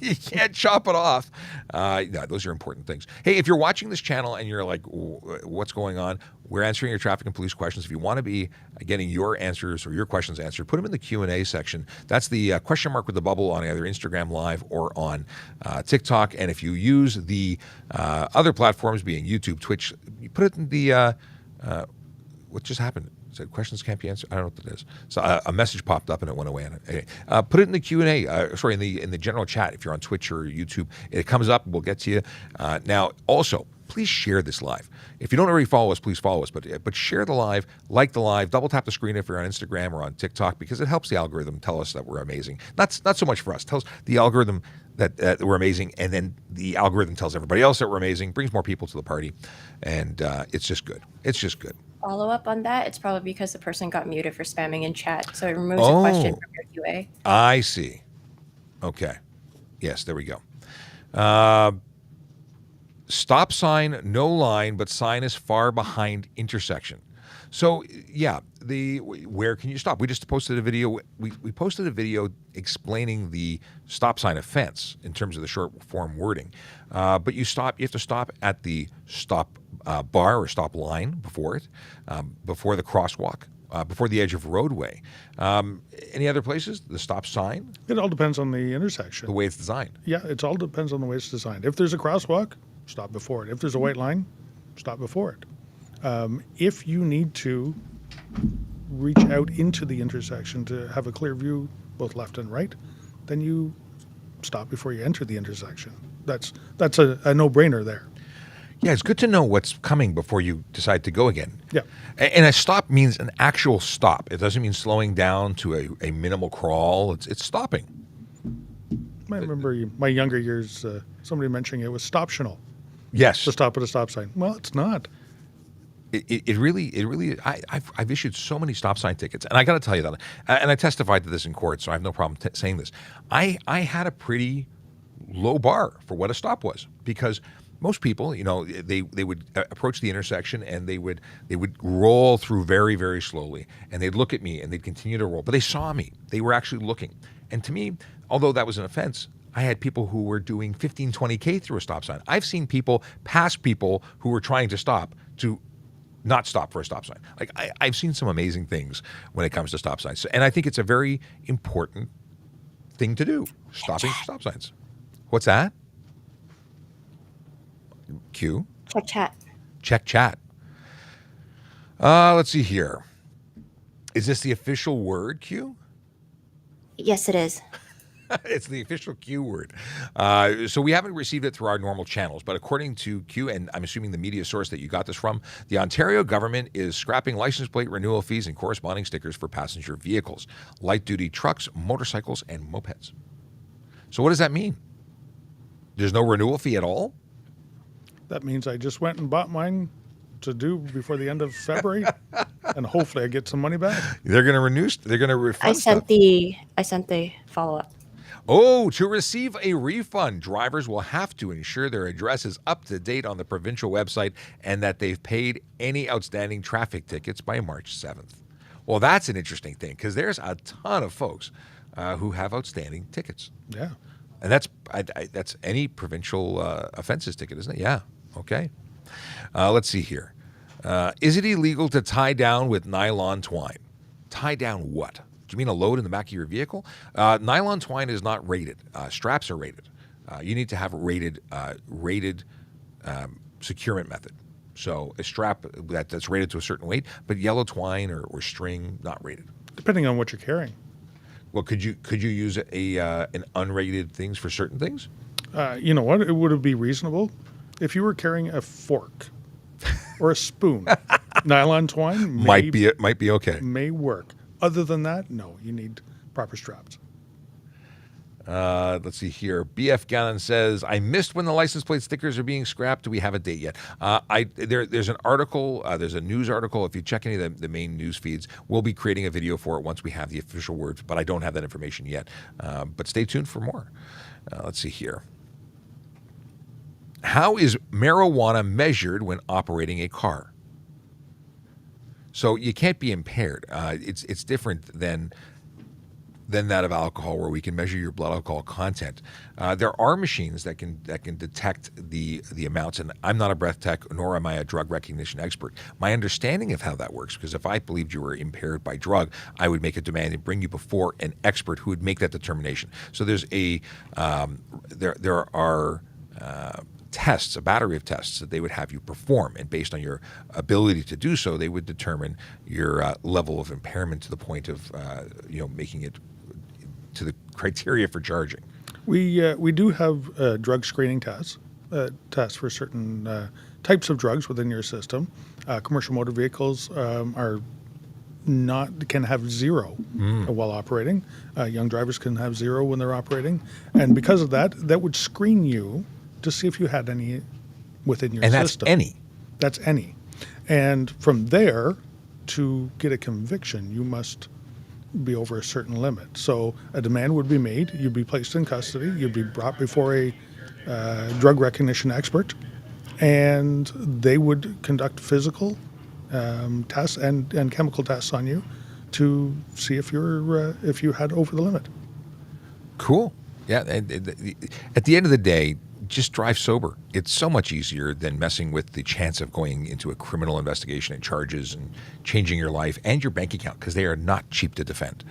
[SPEAKER 1] You can't chop it off. Those are important things. Hey, if you're watching this channel and you're like, what's going on? We're answering your traffic and police questions. If you want to be getting your answers or your questions answered, put them in the Q&A section. That's the question mark with the bubble on either Instagram Live or on TikTok. And if you use the other platforms, being YouTube, Twitch, you put it in the what just happened? Said questions can't be answered. I don't know what that is. So a message popped up and it went away. Put it in the Q&A. In the general chat. If you're on Twitch or YouTube, it comes up. We'll get to you. Now, also, please share this live. If you don't already follow us, please follow us. But share the live, like the live, double tap the screen if you're on Instagram or on TikTok, because it helps the algorithm tell us that we're amazing. Not so much for us. It tells the algorithm that we're amazing, and then the algorithm tells everybody else that we're amazing. Brings more people to the party, and it's just good. It's just good.
[SPEAKER 2] Follow up on that, it's probably because the person got muted for spamming in chat, so it removes a question from your QA.
[SPEAKER 1] I see. Okay. Yes, there we go. Stop sign, no line, but sign is far behind intersection. So yeah, where can you stop? We just posted a video. We posted a video explaining the stop sign offense in terms of the short form wording. But you have to stop at the stop bar or stop line before it, before the crosswalk, before the edge of roadway. Any other places? The stop sign?
[SPEAKER 3] It all depends on the intersection.
[SPEAKER 1] The way it's designed.
[SPEAKER 3] Yeah, it all depends on the way it's designed. If there's a crosswalk, stop before it. If there's a white line, stop before it. If you need to reach out into the intersection to have a clear view, both left and right, then you stop before you enter the intersection. That's a no-brainer there.
[SPEAKER 1] Yeah, it's good to know what's coming before you decide to go again.
[SPEAKER 3] Yeah.
[SPEAKER 1] And a stop means an actual stop. It doesn't mean slowing down to a minimal crawl. It's stopping.
[SPEAKER 3] I remember my younger years, somebody mentioning it was stoptional.
[SPEAKER 1] Yes.
[SPEAKER 3] To stop at a stop sign. Well, it's not.
[SPEAKER 1] It really. I've issued so many stop sign tickets, and I got to tell you that. And I testified to this in court, so I have no problem saying this. I had a pretty low bar for what a stop was, because most people, they would approach the intersection and they would roll through very, very slowly, and they'd look at me and they'd continue to roll. But they saw me. They were actually looking. And to me, although that was an offense, I had people who were doing 15, 20K through a stop sign. I've seen people pass people who were trying to stop to not stop for a stop sign. Like I've seen some amazing things when it comes to stop signs. And I think it's a very important thing to do, stopping for stop signs. What's that? Q?
[SPEAKER 2] Check chat.
[SPEAKER 1] Check chat. Let's see here. Is this the official word, Q?
[SPEAKER 2] Yes, it is.
[SPEAKER 1] It's the official Q word. So we haven't received it through our normal channels, but according to Q, and I'm assuming the media source that you got this from, the Ontario government is scrapping license plate renewal fees and corresponding stickers for passenger vehicles, light-duty trucks, motorcycles, and mopeds. So what does that mean? There's no renewal fee at all?
[SPEAKER 3] That means I just went and bought mine to do before the end of February, and hopefully I get some money back.
[SPEAKER 1] They're going to renew. They're going to refund.
[SPEAKER 2] I sent the follow-up.
[SPEAKER 1] Oh, to receive a refund, drivers will have to ensure their address is up to date on the provincial website and that they've paid any outstanding traffic tickets by March 7th. Well, that's an interesting thing, because there's a ton of folks who have outstanding tickets.
[SPEAKER 3] Yeah.
[SPEAKER 1] And that's any provincial offenses ticket, isn't it? Yeah. Okay. Let's see here. Is it illegal to tie down with nylon twine? Tie down what? Do you mean a load in the back of your vehicle? Nylon twine is not rated. Straps are rated. You need to have a rated securement method. So a strap that's rated to a certain weight, but yellow twine or string, not rated.
[SPEAKER 3] Depending on what you're carrying.
[SPEAKER 1] Well, could you use an unrated things for certain things?
[SPEAKER 3] You know what? It would be reasonable if you were carrying a fork or a spoon. Nylon twine
[SPEAKER 1] might be okay.
[SPEAKER 3] May work. Other than that, no. You need proper straps.
[SPEAKER 1] Let's see here. BF Gannon says, I missed when the license plate stickers are being scrapped. Do we have a date yet? There's an article, there's a news article. If you check any of the main news feeds, we'll be creating a video for it once we have the official words, but I don't have that information yet. But stay tuned for more. Let's see here. How is marijuana measured when operating a car? So you can't be impaired. It's different than that of alcohol, where we can measure your blood alcohol content. There are machines that can detect the amounts, and I'm not a breath tech, nor am I a drug recognition expert. My understanding of how that works, because if I believed you were impaired by drug, I would make a demand and bring you before an expert who would make that determination. So there's there are tests, a battery of tests that they would have you perform, and based on your ability to do so, they would determine your level of impairment to the point of making it to the criteria for charging.
[SPEAKER 3] We do have drug screening tests for certain types of drugs within your system. Commercial motor vehicles can have zero while operating. Young drivers can have zero when they're operating, and because of that would screen you to see if you had any within your system.
[SPEAKER 1] And that's any.
[SPEAKER 3] That's any. And from there, to get a conviction, you must be over a certain limit. So a demand would be made, you'd be placed in custody, you'd be brought before a drug recognition expert, and they would conduct physical tests and chemical tests on you to see if you had over the limit.
[SPEAKER 1] Cool. Yeah. At the end of the day, just drive sober. It's so much easier than messing with the chance of going into a criminal investigation and charges and changing your life and your bank account, because they are not cheap to defend.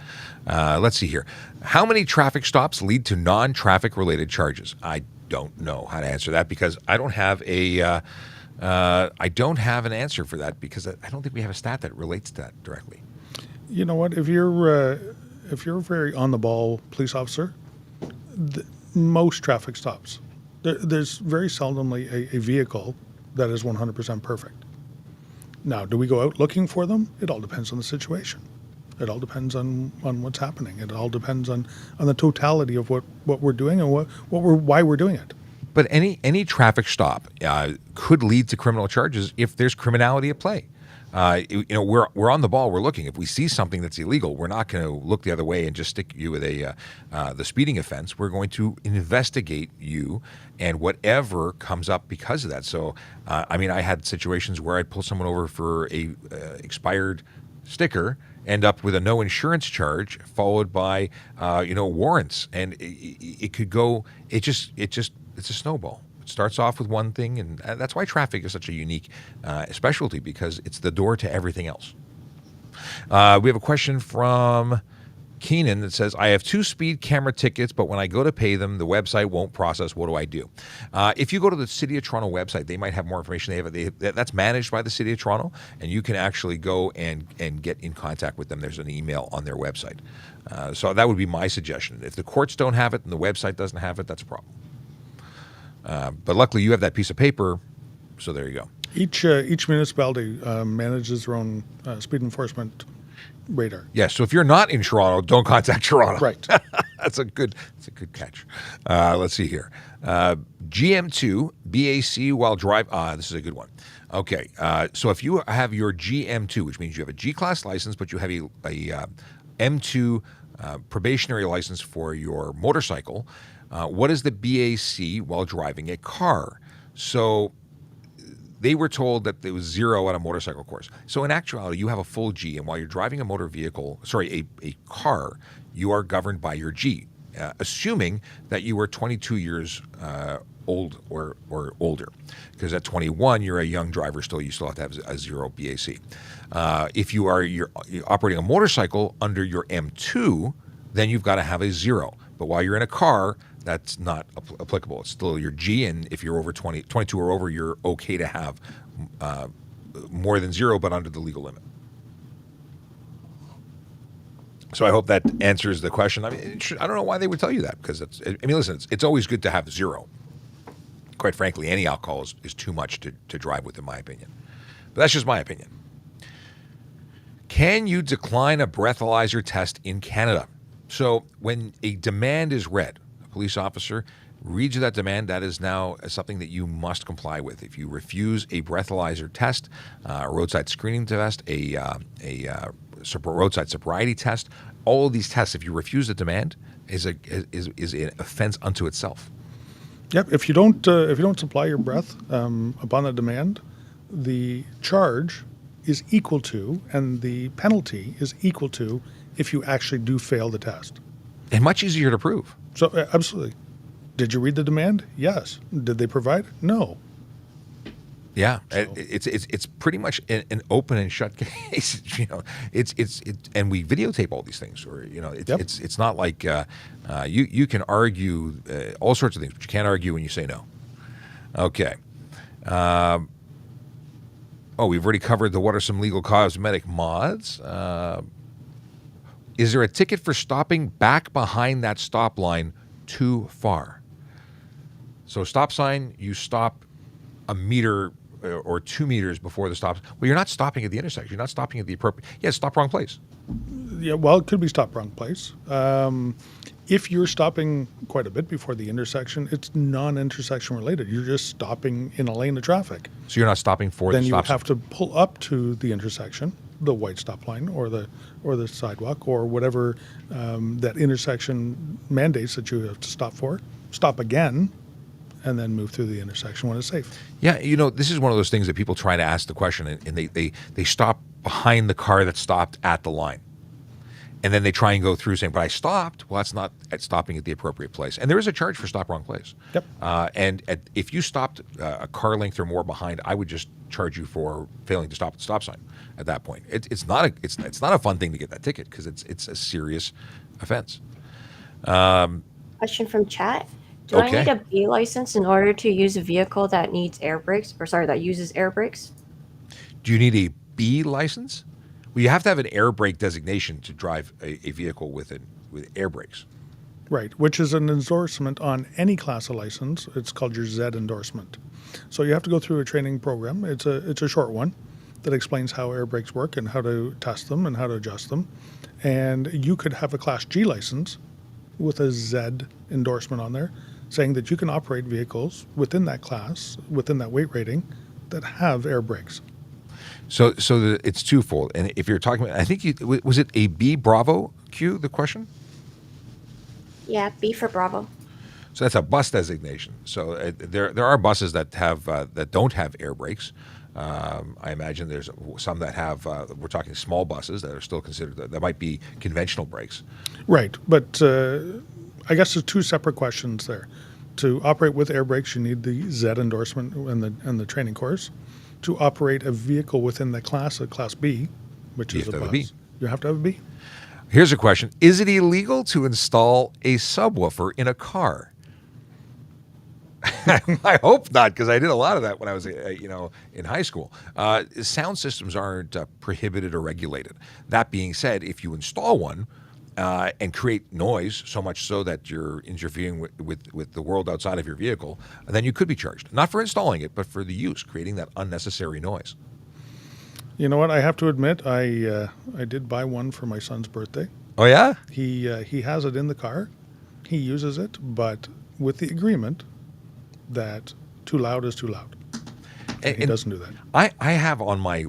[SPEAKER 1] Let's see here. How many traffic stops lead to non-traffic related charges? I don't know how to answer that, because I don't have an answer for that, because I don't think we have a stat that relates to that directly.
[SPEAKER 3] You know what? If you're a very on the ball police officer, most traffic stops. There's very seldomly a vehicle that is 100% perfect. Now, do we go out looking for them? It all depends on the situation. It all depends on what's happening. It all depends on the totality of what we're doing and why we're doing it.
[SPEAKER 1] But any traffic stop could lead to criminal charges if there's criminality at play. We're on the ball. We're looking. If we see something that's illegal, we're not going to look the other way and just stick you with the speeding offense. We're going to investigate you and whatever comes up because of that. So, I had situations where I'd pull someone over for a expired sticker, end up with a no insurance charge, followed by warrants, and it could go. It's a snowball. Starts off with one thing, and that's why traffic is such a unique specialty, because it's the door to everything else. We have a question from Keenan that says, I have 2 speed camera tickets, but when I go to pay them, the website won't process. What do I do? If you go to the City of Toronto website, they might have more information. That's managed by the City of Toronto, and you can actually go and get in contact with them. There's an email on their website. So that would be my suggestion. If the courts don't have it and the website doesn't have it, that's a problem. But luckily, you have that piece of paper, so there you go.
[SPEAKER 3] Each municipality manages their own speed enforcement radar.
[SPEAKER 1] Yes, so if you're not in Toronto, don't contact Toronto.
[SPEAKER 3] Right.
[SPEAKER 1] That's a good catch. Let's see here. GM2 BAC while drive. This is a good one. Okay, so if you have your GM2, which means you have a G-Class license, but you have a M2 probationary license for your motorcycle, what is the BAC while driving a car? So they were told that it was 0 at a motorcycle course. So in actuality, you have a full G, and while you're driving a car, you are governed by your G, assuming that you are 22 years old or older. Because at 21, you're a young driver still. You still have to have a 0 BAC. If you're operating a motorcycle under your M2, then you've got to have a 0. But while you're in a car, that's not applicable. It's still your G, and if you're over 22 or over, you're okay to have more than 0, but under the legal limit. So I hope that answers the question. I don't know why they would tell you that, because listen, it's always good to have 0. Quite frankly, any alcohol is too much to drive with, in my opinion. But that's just my opinion. Can you decline a breathalyzer test in Canada? So when a demand is read, a police officer reads you that demand, that is now something that you must comply with. If you refuse a breathalyzer test, a roadside screening test, a roadside sobriety test, all of these tests, if you refuse the demand, is an offense unto itself.
[SPEAKER 3] Yep. If you don't supply your breath upon the demand, the charge is equal to, and the penalty is equal to, if you actually do fail the test.
[SPEAKER 1] And much easier to prove.
[SPEAKER 3] So absolutely. Did you read the demand? Yes. Did they provide? No.
[SPEAKER 1] Yeah, so it's pretty much an open and shut case. And we videotape all these things. Or it's not like you can argue all sorts of things, but you can't argue when you say no. Okay. We've already covered what are some legal cosmetic mods. Is there a ticket for stopping back behind that stop line too far? So stop sign, you stop a meter or 2 meters before the stop. Well, you're not stopping at the intersection. You're not stopping at the appropriate. Yeah, stop wrong place.
[SPEAKER 3] Yeah, well, it could be stop wrong place. If you're stopping quite a bit before the intersection, it's non-intersection related. You're just stopping in a lane of traffic.
[SPEAKER 1] So you're not stopping for
[SPEAKER 3] then
[SPEAKER 1] the stop sign.
[SPEAKER 3] Then you have to pull up to the intersection, the white stop line, or the sidewalk, or whatever that intersection mandates that you have to stop for. Stop again, and then move through the intersection when it's safe.
[SPEAKER 1] Yeah, this is one of those things that people try to ask the question, and they stop behind the car that stopped at the line. And then they try and go through saying, but I stopped. Well, that's not at stopping at the appropriate place. And there is a charge for stop wrong place.
[SPEAKER 3] Yep.
[SPEAKER 1] If you stopped a car length or more behind, I would just charge you for failing to stop at the stop sign at that point. It's not a fun thing to get that ticket because it's a serious offense.
[SPEAKER 2] Question from chat. Do I need a B license in order to use a vehicle that needs air brakes, that uses air brakes?
[SPEAKER 1] Do you need a B license? Well, you have to have an air brake designation to drive a vehicle with air brakes.
[SPEAKER 3] Right, which is an endorsement on any class of license. It's called your Z endorsement. So you have to go through a training program. It's a short one that explains how air brakes work and how to test them and how to adjust them. And you could have a Class G license with a Z endorsement on there saying that you can operate vehicles within that class, within that weight rating, that have air brakes.
[SPEAKER 1] So it's twofold. And if you're talking about, I think was it a B Bravo Q, the question?
[SPEAKER 2] Yeah, B for Bravo.
[SPEAKER 1] So that's a bus designation. So there are buses that have that don't have air brakes. I imagine there's some that have. We're talking small buses that are still considered that might be conventional brakes.
[SPEAKER 3] Right, but I guess there's two separate questions there. To operate with air brakes, you need the Z endorsement and the training course. To operate a vehicle within the class of Class B, which is a bus, you have to have a B.
[SPEAKER 1] Here's a question. Is it illegal to install a subwoofer in a car? I hope not, because I did a lot of that when I was, in high school. Sound systems aren't prohibited or regulated. That being said, if you install one and create noise, so much so that you're interfering with the world outside of your vehicle, then you could be charged. Not for installing it, but for the use, creating that unnecessary noise.
[SPEAKER 3] You know what? I have to admit, I did buy one for my son's birthday.
[SPEAKER 1] Oh, yeah?
[SPEAKER 3] He has it in the car. He uses it, but with the agreement that too loud is too loud. And he doesn't do that.
[SPEAKER 1] I have on my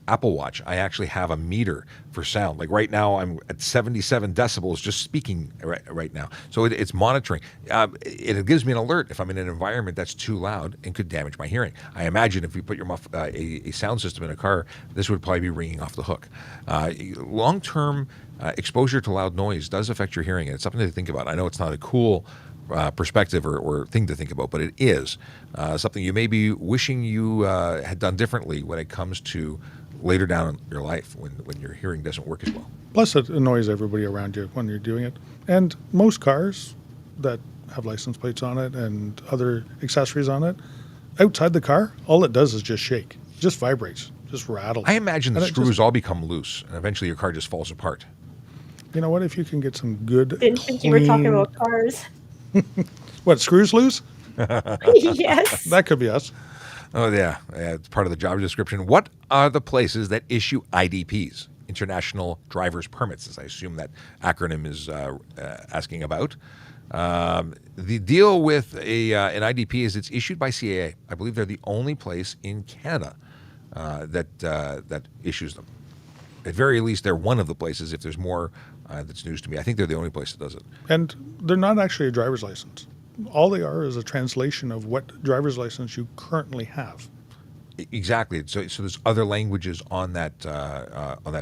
[SPEAKER 1] Apple Watch, I actually have a meter for sound. Like right now, I'm at 77 decibels just speaking right now. So it's monitoring. It gives me an alert if I'm in an environment that's too loud and could damage my hearing. I imagine if we put a sound system in a car, this would probably be ringing off the hook. Long-term exposure to loud noise does affect your hearing, and it's something to think about. I know it's not a cool perspective or thing to think about, but it is something you may be wishing you had done differently when it comes to later down in your life when your hearing doesn't work as well.
[SPEAKER 3] Plus, it annoys everybody around you when you're doing it. And most cars that have license plates on it and other accessories on it, outside the car, all it does is just shake, just vibrates, just rattles.
[SPEAKER 1] I imagine the screws all become loose, and eventually your car just falls apart.
[SPEAKER 3] You know what? If you can get some good,
[SPEAKER 2] Didn't think you were talking about cars.
[SPEAKER 3] What, screws loose?
[SPEAKER 2] Yes.
[SPEAKER 3] That could be us.
[SPEAKER 1] Oh, yeah. It's part of the job description. What are the places that issue IDPs, International Driver's Permits, as I assume that acronym is asking about? The deal with an IDP is it's issued by CAA. I believe they're the only place in Canada that issues them. At very least, they're one of the places. If there's more, that's news to me. I think they're the only place that does it.
[SPEAKER 3] And they're not actually a driver's license. All they are is a translation of what driver's license you currently have.
[SPEAKER 1] Exactly. So there's other languages on that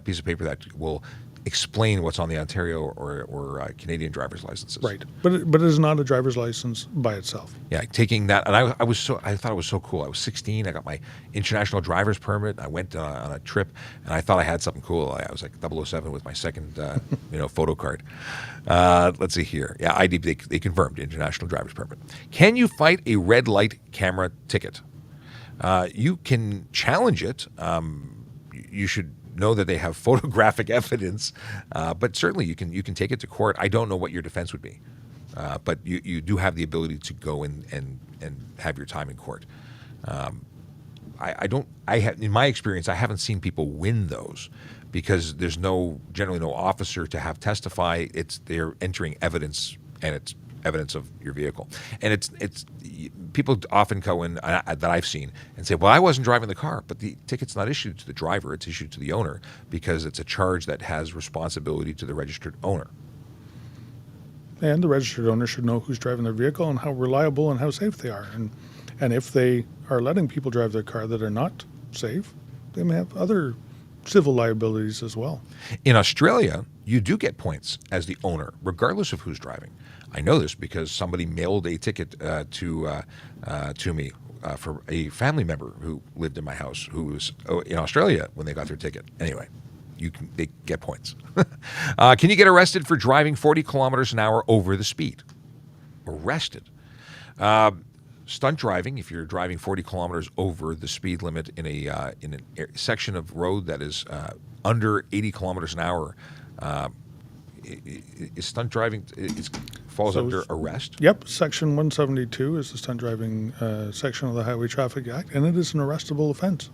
[SPEAKER 1] piece of paper that will explain what's on the Ontario or Canadian driver's licenses.
[SPEAKER 3] Right, but it is not a driver's license by itself.
[SPEAKER 1] Yeah, taking that, and I thought it was so cool. I was 16. I got my international driver's permit. I went on a trip, and I thought I had something cool. I was like 007 with my second, photo card. Let's see here. Yeah, they confirmed international driver's permit. Can you fight a red light camera ticket? You can challenge it. You should know that they have photographic evidence, but certainly you can take it to court. I don't know what your defense would be, but you do have the ability to go and have your time in court. In my experience, I haven't seen people win those because there's generally no officer to have testify. They're entering evidence, and it's evidence of your vehicle. And it's people often go in that I've seen and say, well, I wasn't driving the car, but the ticket's not issued to the driver, it's issued to the owner because it's a charge that has responsibility to the registered owner.
[SPEAKER 3] And the registered owner should know who's driving their vehicle and how reliable and how safe they are. And if they are letting people drive their car that are not safe, they may have other civil liabilities as well.
[SPEAKER 1] In Australia, you do get points as the owner, regardless of who's driving. I know this because somebody mailed a ticket to me for a family member who lived in my house who was in Australia when they got their ticket. Anyway, they get points. Can you get arrested for driving 40 kilometers an hour over the speed? Arrested. Stunt driving, if you're driving 40 kilometers over the speed limit in a section of road that is under 80 kilometers an hour, is stunt driving, it falls under arrest?
[SPEAKER 3] Yep, Section 172 is the stunt driving section of the Highway Traffic Act, and it is an arrestable offense.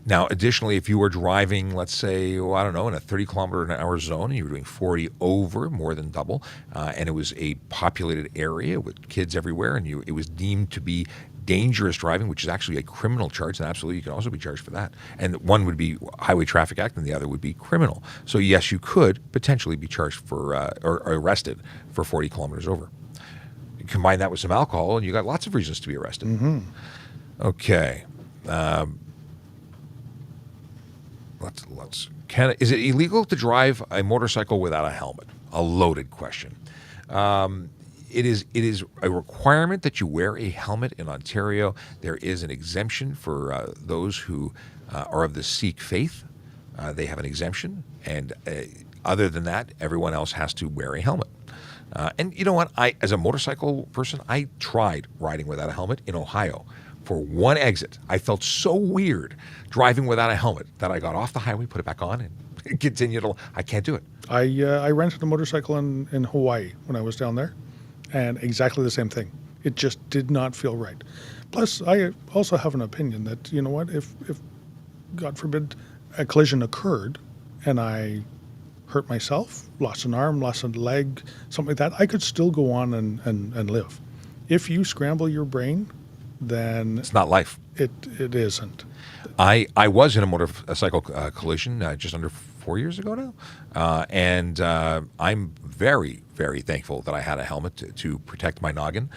[SPEAKER 1] Now, additionally, if you were driving, let's say, I don't know, in a 30 kilometer an hour zone, and you were doing 40 over, more than double, and it was a populated area with kids everywhere, and it was deemed to be dangerous driving, which is actually a criminal charge, and absolutely you can also be charged for that. And one would be Highway Traffic Act, and the other would be criminal. So yes, you could potentially be charged for or arrested for 40 kilometers over. You combine that with some alcohol, and you got lots of reasons to be arrested.
[SPEAKER 3] Mm-hmm.
[SPEAKER 1] Okay. Is it illegal to drive a motorcycle without a helmet? A loaded question. It is a requirement that you wear a helmet in Ontario. There is an exemption for those who are of the Sikh faith. They have an exemption, and other than that, everyone else has to wear a helmet. And you know what? As a motorcycle person, I tried riding without a helmet in Ohio. For one exit, I felt so weird driving without a helmet that I got off the highway, put it back on, and continued. I can't do it.
[SPEAKER 3] I rented a motorcycle in Hawaii when I was down there, and exactly the same thing. It just did not feel right. Plus, I also have an opinion that, you know what, if God forbid, a collision occurred and I hurt myself, lost an arm, lost a leg, something like that, I could still go on and live. If you scramble your brain, then
[SPEAKER 1] it's not life.
[SPEAKER 3] It isn't.
[SPEAKER 1] I was in a motorcycle collision just under 4 years ago now, and I'm very, very thankful that I had a helmet to protect my noggin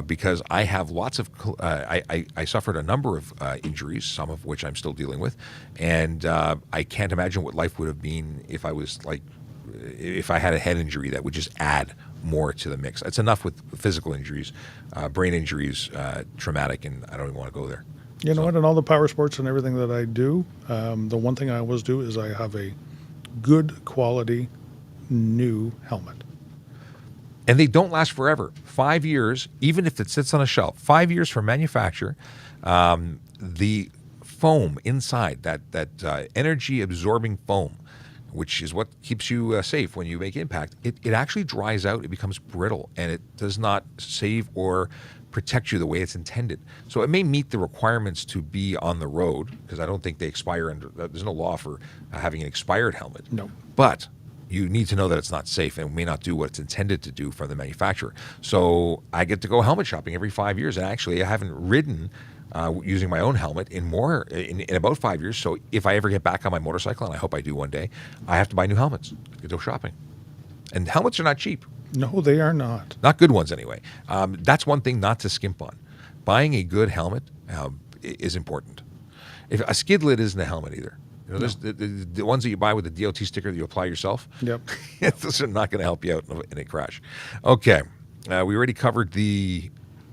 [SPEAKER 1] because I have lots of I suffered a number of injuries, some of which I'm still dealing with, and I can't imagine what life would have been if I had a head injury that would just add more to the mix. It's enough with physical injuries, brain injuries, traumatic, and I don't even want to go there.
[SPEAKER 3] You know what? In all the power sports and everything that I do, the one thing I always do is I have a good quality new helmet.
[SPEAKER 1] And they don't last forever. 5 years, even if it sits on a shelf, 5 years from manufacture, the foam inside, that energy absorbing foam, which is what keeps you safe when you make impact, it actually dries out, it becomes brittle, and it does not save or protect you the way it's intended. So it may meet the requirements to be on the road, because I don't think they expire there's no law for having an expired helmet.
[SPEAKER 3] No.
[SPEAKER 1] But you need to know that it's not safe and may not do what it's intended to do from the manufacturer. So I get to go helmet shopping every 5 years, and actually I haven't ridden using my own helmet in about 5 years. So if I ever get back on my motorcycle, and I hope I do one day, I have to buy new helmets to go shopping. And helmets are not cheap.
[SPEAKER 3] No, they are not.
[SPEAKER 1] Not good ones anyway. That's one thing not to skimp on. Buying a good helmet is important. If a skid lid isn't a helmet either. You know, there's the ones that you buy with the DOT sticker that you apply yourself.
[SPEAKER 3] Yep.
[SPEAKER 1] Those are not going to help you out in a crash. Okay. We already covered the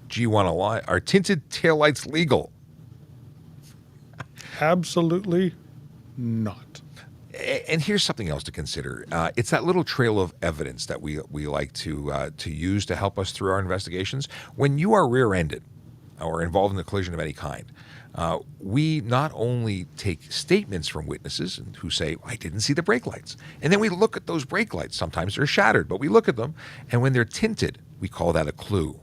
[SPEAKER 1] G1 Are tinted taillights legal?
[SPEAKER 3] Absolutely not.
[SPEAKER 1] And here's something else to consider. It's that little trail of evidence that we like to use to help us through our investigations. When you are rear-ended or involved in a collision of any kind, we not only take statements from witnesses who say, I didn't see the brake lights. And then we look at those brake lights. Sometimes they're shattered, but we look at them. And when they're tinted, we call that a clue.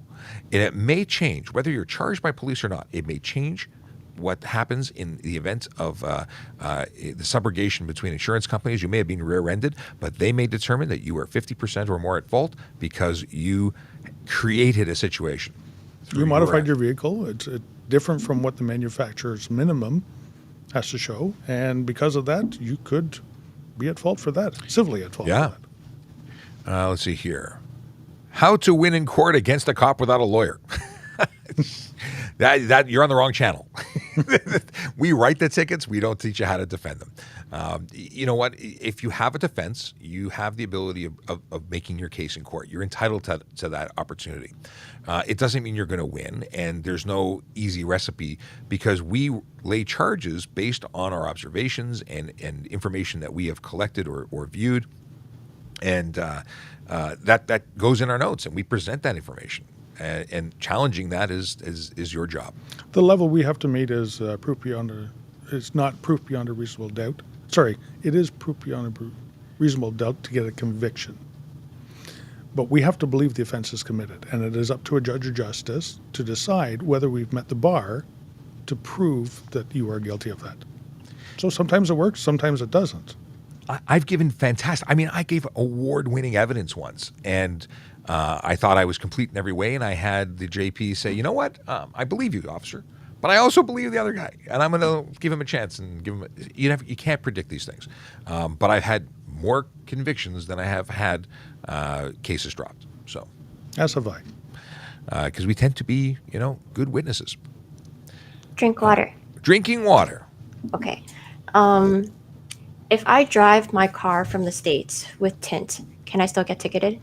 [SPEAKER 1] And it may change, whether you're charged by police or not, it may change what happens in the event of the subrogation between insurance companies. You may have been rear-ended, but they may determine that you are 50% or more at fault because you created a situation.
[SPEAKER 3] You modified your vehicle. It's different from what the manufacturer's minimum has to show. And because of that, you could be at fault for that, civilly at fault for that.
[SPEAKER 1] Let's see here. How to win in court against a cop without a lawyer. That you're on the wrong channel. We write the tickets. We don't teach you how to defend them. You know what? If you have a defense, you have the ability of making your case in court. You're entitled to that opportunity. It doesn't mean you're going to win, and there's no easy recipe because we lay charges based on our observations and information that we have collected or viewed, and that goes in our notes, and we present that information. And challenging that is your job.
[SPEAKER 3] The level we have to meet is proof beyond it's not proof beyond a reasonable doubt. Sorry, it is proof beyond a reasonable doubt to get a conviction. But we have to believe the offense is committed, and it is up to a judge or justice to decide whether we've met the bar to prove that you are guilty of that. So sometimes it works, sometimes it doesn't.
[SPEAKER 1] I've given fantastic. I mean, I gave award-winning evidence once, and I thought I was complete in every way, and I had the JP say, "You know what? I believe you, officer, but I also believe the other guy, and I'm going to give him a chance and give him." You can't predict these things, but I've had more convictions than I have had cases dropped. So,
[SPEAKER 3] As have I.
[SPEAKER 1] Because we tend to be, good witnesses.
[SPEAKER 2] Drink water.
[SPEAKER 1] Drinking water.
[SPEAKER 2] Okay. If I drive my car from the States with tint, can I still get ticketed?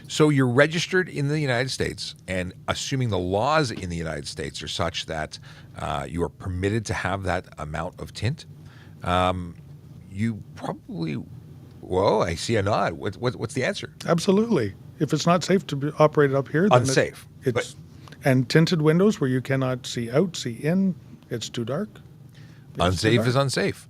[SPEAKER 1] So you're registered in the United States, and assuming the laws in the United States are such that you are permitted to have that amount of tint, you probably. Whoa! I see a nod. What's the answer?
[SPEAKER 3] Absolutely. If it's not safe to be operated up here, then
[SPEAKER 1] Unsafe.
[SPEAKER 3] And tinted windows where you cannot see out, see in, it's too dark.
[SPEAKER 1] Unsafe is unsafe.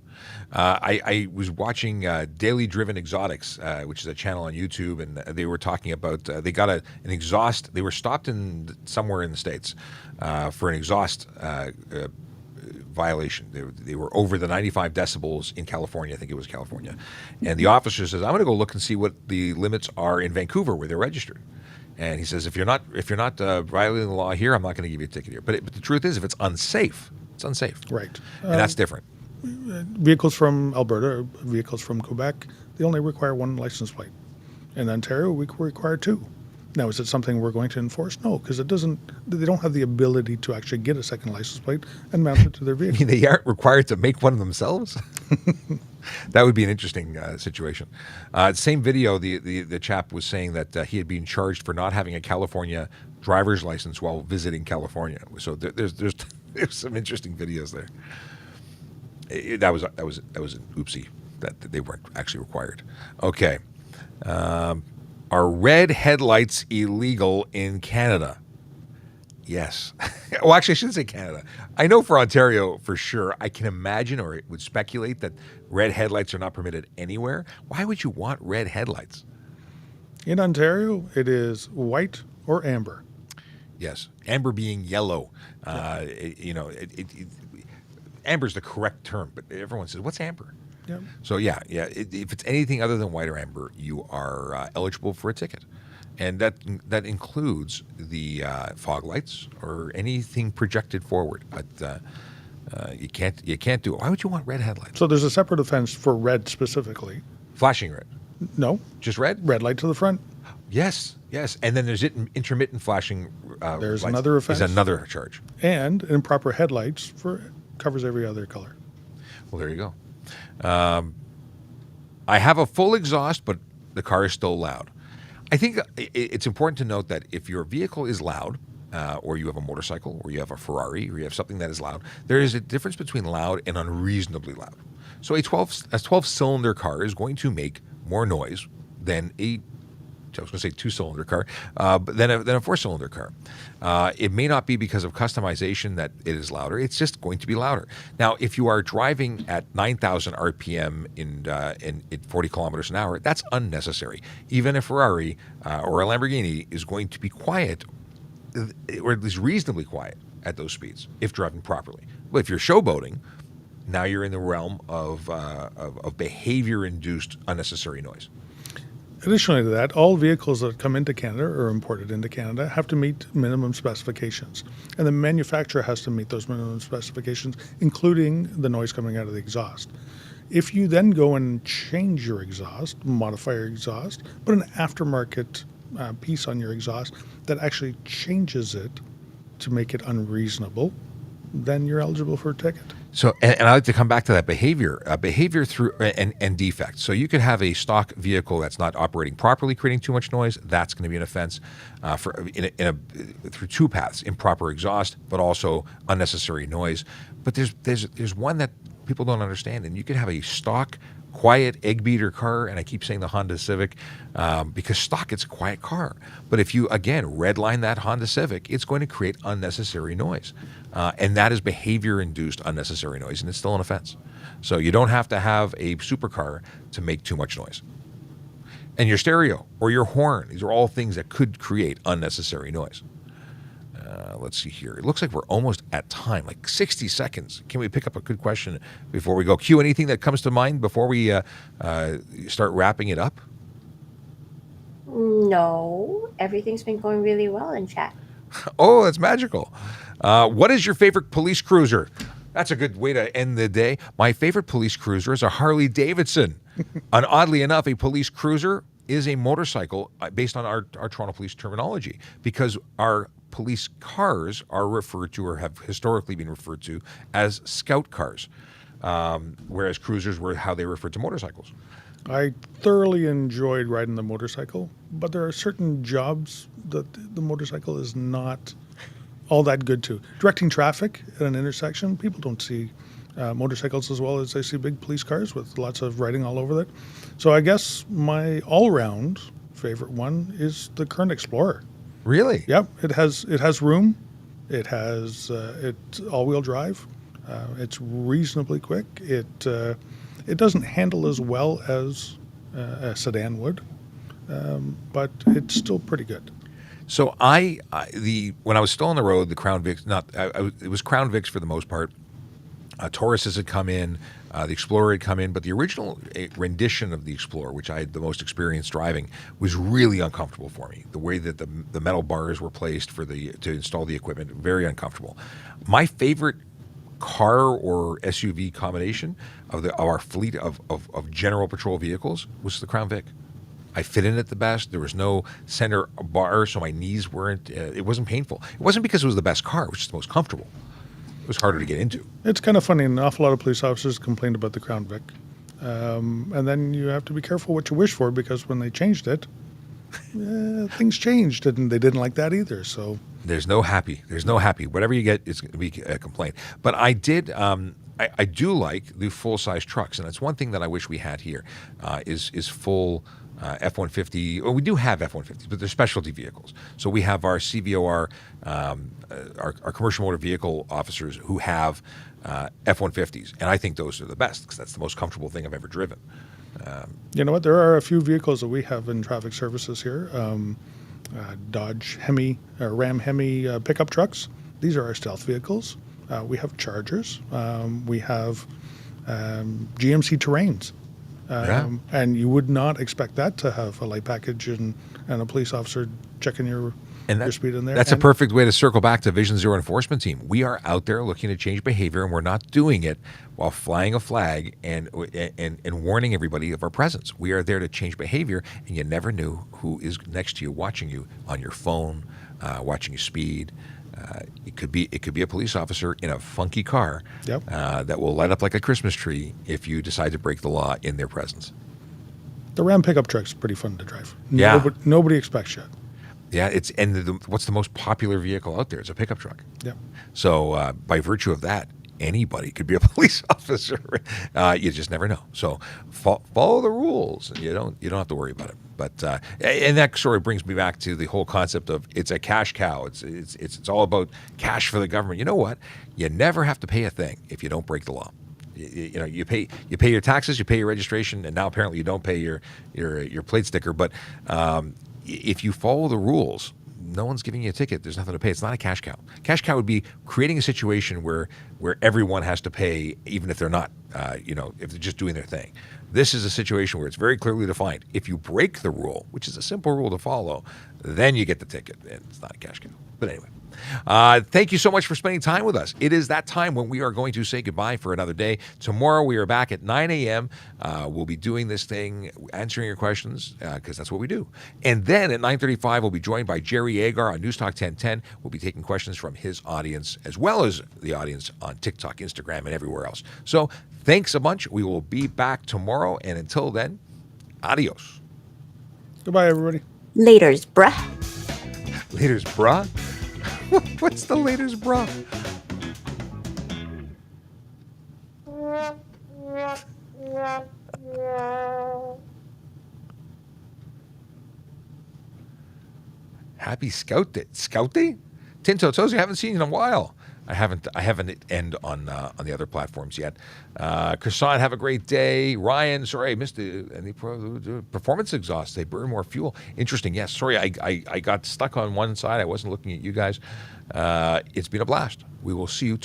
[SPEAKER 1] I was watching Daily Driven Exotics, which is a channel on YouTube, and they were talking about they got an exhaust. They were stopped somewhere in the States for an exhaust violation. They were over the 95 decibels in California. I think it was California. And the officer says, "I'm going to go look and see what the limits are in Vancouver where they're registered." And he says, "If you're not violating the law here, I'm not going to give you a ticket here." But the truth is, if it's unsafe, it's unsafe.
[SPEAKER 3] Right.
[SPEAKER 1] And that's different.
[SPEAKER 3] Vehicles from Alberta, vehicles from Quebec, they only require one license plate. In Ontario, we require two. Now, is it something we're going to enforce? No, because they don't have the ability to actually get a second license plate and mount it to their vehicle.
[SPEAKER 1] You mean they aren't required to make one themselves? That would be an interesting situation. Same video, the chap was saying that he had been charged for not having a California driver's license while visiting California. So there's some interesting videos there. That was an oopsie that they weren't actually required. Okay. Are red headlights illegal in Canada? Yes. Well, actually, I shouldn't say Canada. I know for Ontario for sure. I can imagine or would speculate that red headlights are not permitted anywhere. Why would you want red headlights?
[SPEAKER 3] In Ontario, it is white or amber.
[SPEAKER 1] Yes. Amber being yellow. Amber's the correct term, but everyone says, "What's amber?"
[SPEAKER 3] Yeah.
[SPEAKER 1] So if it's anything other than white or amber, you are eligible for a ticket, and that includes the fog lights or anything projected forward. But you can't do it. Why would you want red headlights?
[SPEAKER 3] So there's a separate offense for red specifically.
[SPEAKER 1] Flashing red.
[SPEAKER 3] No.
[SPEAKER 1] Just red.
[SPEAKER 3] Red light to the front.
[SPEAKER 1] Yes. And then there's intermittent flashing.
[SPEAKER 3] There's
[SPEAKER 1] lights.
[SPEAKER 3] another offense.
[SPEAKER 1] There's another charge.
[SPEAKER 3] And improper headlights covers every other color.
[SPEAKER 1] Well, there you go. I have a full exhaust, but the car is still loud. I think it's important to note that if your vehicle is loud, or you have a motorcycle, or you have a Ferrari, or you have something that is loud, there is a difference between loud and unreasonably loud. So a 12-cylinder car is going to make more noise than I was going to say two-cylinder car, but then a 4-cylinder car. It may not be because of customization that it is louder. It's just going to be louder. Now, if you are driving at 9,000 RPM in 40 kilometers an hour, that's unnecessary. Even a Ferrari or a Lamborghini is going to be quiet, or at least reasonably quiet at those speeds if driven properly. But if you're showboating, now you're in the realm of behavior-induced unnecessary noise.
[SPEAKER 3] Additionally to that, all vehicles that come into Canada or imported into Canada have to meet minimum specifications. And the manufacturer has to meet those minimum specifications, including the noise coming out of the exhaust. If you then go and change your exhaust, modify your exhaust, put an aftermarket piece on your exhaust that actually changes it to make it unreasonable, then you're eligible for a ticket.
[SPEAKER 1] So, and I like to come back to that behavior through and defects. So you could have a stock vehicle that's not operating properly, creating too much noise. That's going to be an offense through two paths: improper exhaust, but also unnecessary noise. But there's one that people don't understand, and you could have a stock, quiet egg beater car, and I keep saying the Honda Civic because stock, it's a quiet car. But if you, again, redline that Honda Civic, it's going to create unnecessary noise. And that is behavior-induced unnecessary noise, and it's still an offense. So you don't have to have a supercar to make too much noise. And your stereo or your horn, these are all things that could create unnecessary noise. Let's see here. It looks like we're almost at time, like 60 seconds. Can we pick up a good question before we go? Q, anything that comes to mind before we start wrapping it up?
[SPEAKER 2] No, everything's been going really well in chat.
[SPEAKER 1] Oh, that's magical. What is your favorite police cruiser? That's a good way to end the day. My favorite police cruiser is a Harley Davidson. And oddly enough, a police cruiser is a motorcycle based on our Toronto police terminology, because our police cars are referred to, or have historically been referred to, as scout cars, whereas cruisers were how they referred to motorcycles.
[SPEAKER 3] I thoroughly enjoyed riding the motorcycle, but there are certain jobs that the motorcycle is not all that good to. Directing traffic at an intersection, people don't see motorcycles as well as they see big police cars with lots of writing all over it. So I guess my all-round favorite one is the current Explorer.
[SPEAKER 1] Really?
[SPEAKER 3] Yep, it has room. It has it's all-wheel drive. It's reasonably quick. It doesn't handle as well as a sedan would, but it's still pretty good.
[SPEAKER 1] So when I was still on the road, the Crown Vics, it was Crown Vics for the most part. Tauruses had come in, the Explorer had come in, but the original rendition of the Explorer, which I had the most experience driving, was really uncomfortable for me. The way that the metal bars were placed to install the equipment, very uncomfortable. My favorite car or SUV combination of our fleet of general patrol vehicles was the Crown Vic. I fit in it the best. There was no center bar, so my knees weren't. It wasn't painful. It wasn't because it was the best car. It was just the most comfortable. It was harder to get into.
[SPEAKER 3] It's kind of funny. An awful lot of police officers complained about the Crown Vic. And then you have to be careful what you wish for, because when they changed it, things changed, and they didn't like that either. So
[SPEAKER 1] there's no happy. Whatever you get is going to be a complaint. But I did. I do like the full-size trucks, and that's one thing that I wish we had here. Is full F-150. Well, we do have F-150s, but they're specialty vehicles. So we have our CVOR, our commercial motor vehicle officers who have F-150s, and I think those are the best because that's the most comfortable thing I've ever driven.
[SPEAKER 3] You know what? There are a few vehicles that we have in traffic services here. Dodge Hemi, Ram Hemi pickup trucks. These are our stealth vehicles. We have Chargers. We have GMC Terrains. And you would not expect that to have a light package and a police officer checking your speed in there.
[SPEAKER 1] That's a perfect way to circle back to Vision Zero enforcement team. We are out there looking to change behavior, and we're not doing it while flying a flag and warning everybody of our presence. We are there to change behavior, and you never knew who is next to you, watching you on your phone, watching you speed. It could be a police officer in a funky car that will light up like a Christmas tree if you decide to break the law in their presence.
[SPEAKER 3] The Ram pickup truck's pretty fun to drive.
[SPEAKER 1] Yeah.
[SPEAKER 3] Nobody expects you.
[SPEAKER 1] Yeah, what's the most popular vehicle out there? It's a pickup truck.
[SPEAKER 3] Yeah.
[SPEAKER 1] So by virtue of that, anybody could be a police officer. You just never know. So follow the rules. You don't have to worry about it. But and that sort of brings me back to the whole concept of it's a cash cow. It's all about cash for the government. You know what? You never have to pay a thing if you don't break the law. You pay your taxes, you pay your registration, and now apparently you don't pay your plate sticker. But if you follow the rules, no one's giving you a ticket. There's nothing to pay. It's not a cash cow. Cash cow would be creating a situation where everyone has to pay, even if they're not, if they're just doing their thing. This is a situation where it's very clearly defined. If you break the rule, which is a simple rule to follow, then you get the ticket. And it's not a cash cow. But anyway. Thank you so much for spending time with us. It is that time when we are going to say goodbye for another day. Tomorrow we are back at 9 a.m. We'll be doing this thing, answering your questions, because that's what we do. And then at 9:35, we'll be joined by Jerry Agar on Newstalk 1010. We'll be taking questions from his audience, as well as the audience on TikTok, Instagram, and everywhere else. So thanks a bunch. We will be back tomorrow. And until then, adios.
[SPEAKER 3] Goodbye, everybody.
[SPEAKER 2] Laters, bruh.
[SPEAKER 1] Laters, bruh? What's the laters, bruh? Happy Scout Day. Scout Day? Tinto Toes, I haven't seen you in a while. I haven't end on the other platforms yet. Croissant, have a great day. Ryan, sorry I missed the performance exhaust. They burn more fuel. Interesting. Yes, sorry I got stuck on one side. I wasn't looking at you guys. It's been a blast. We will see you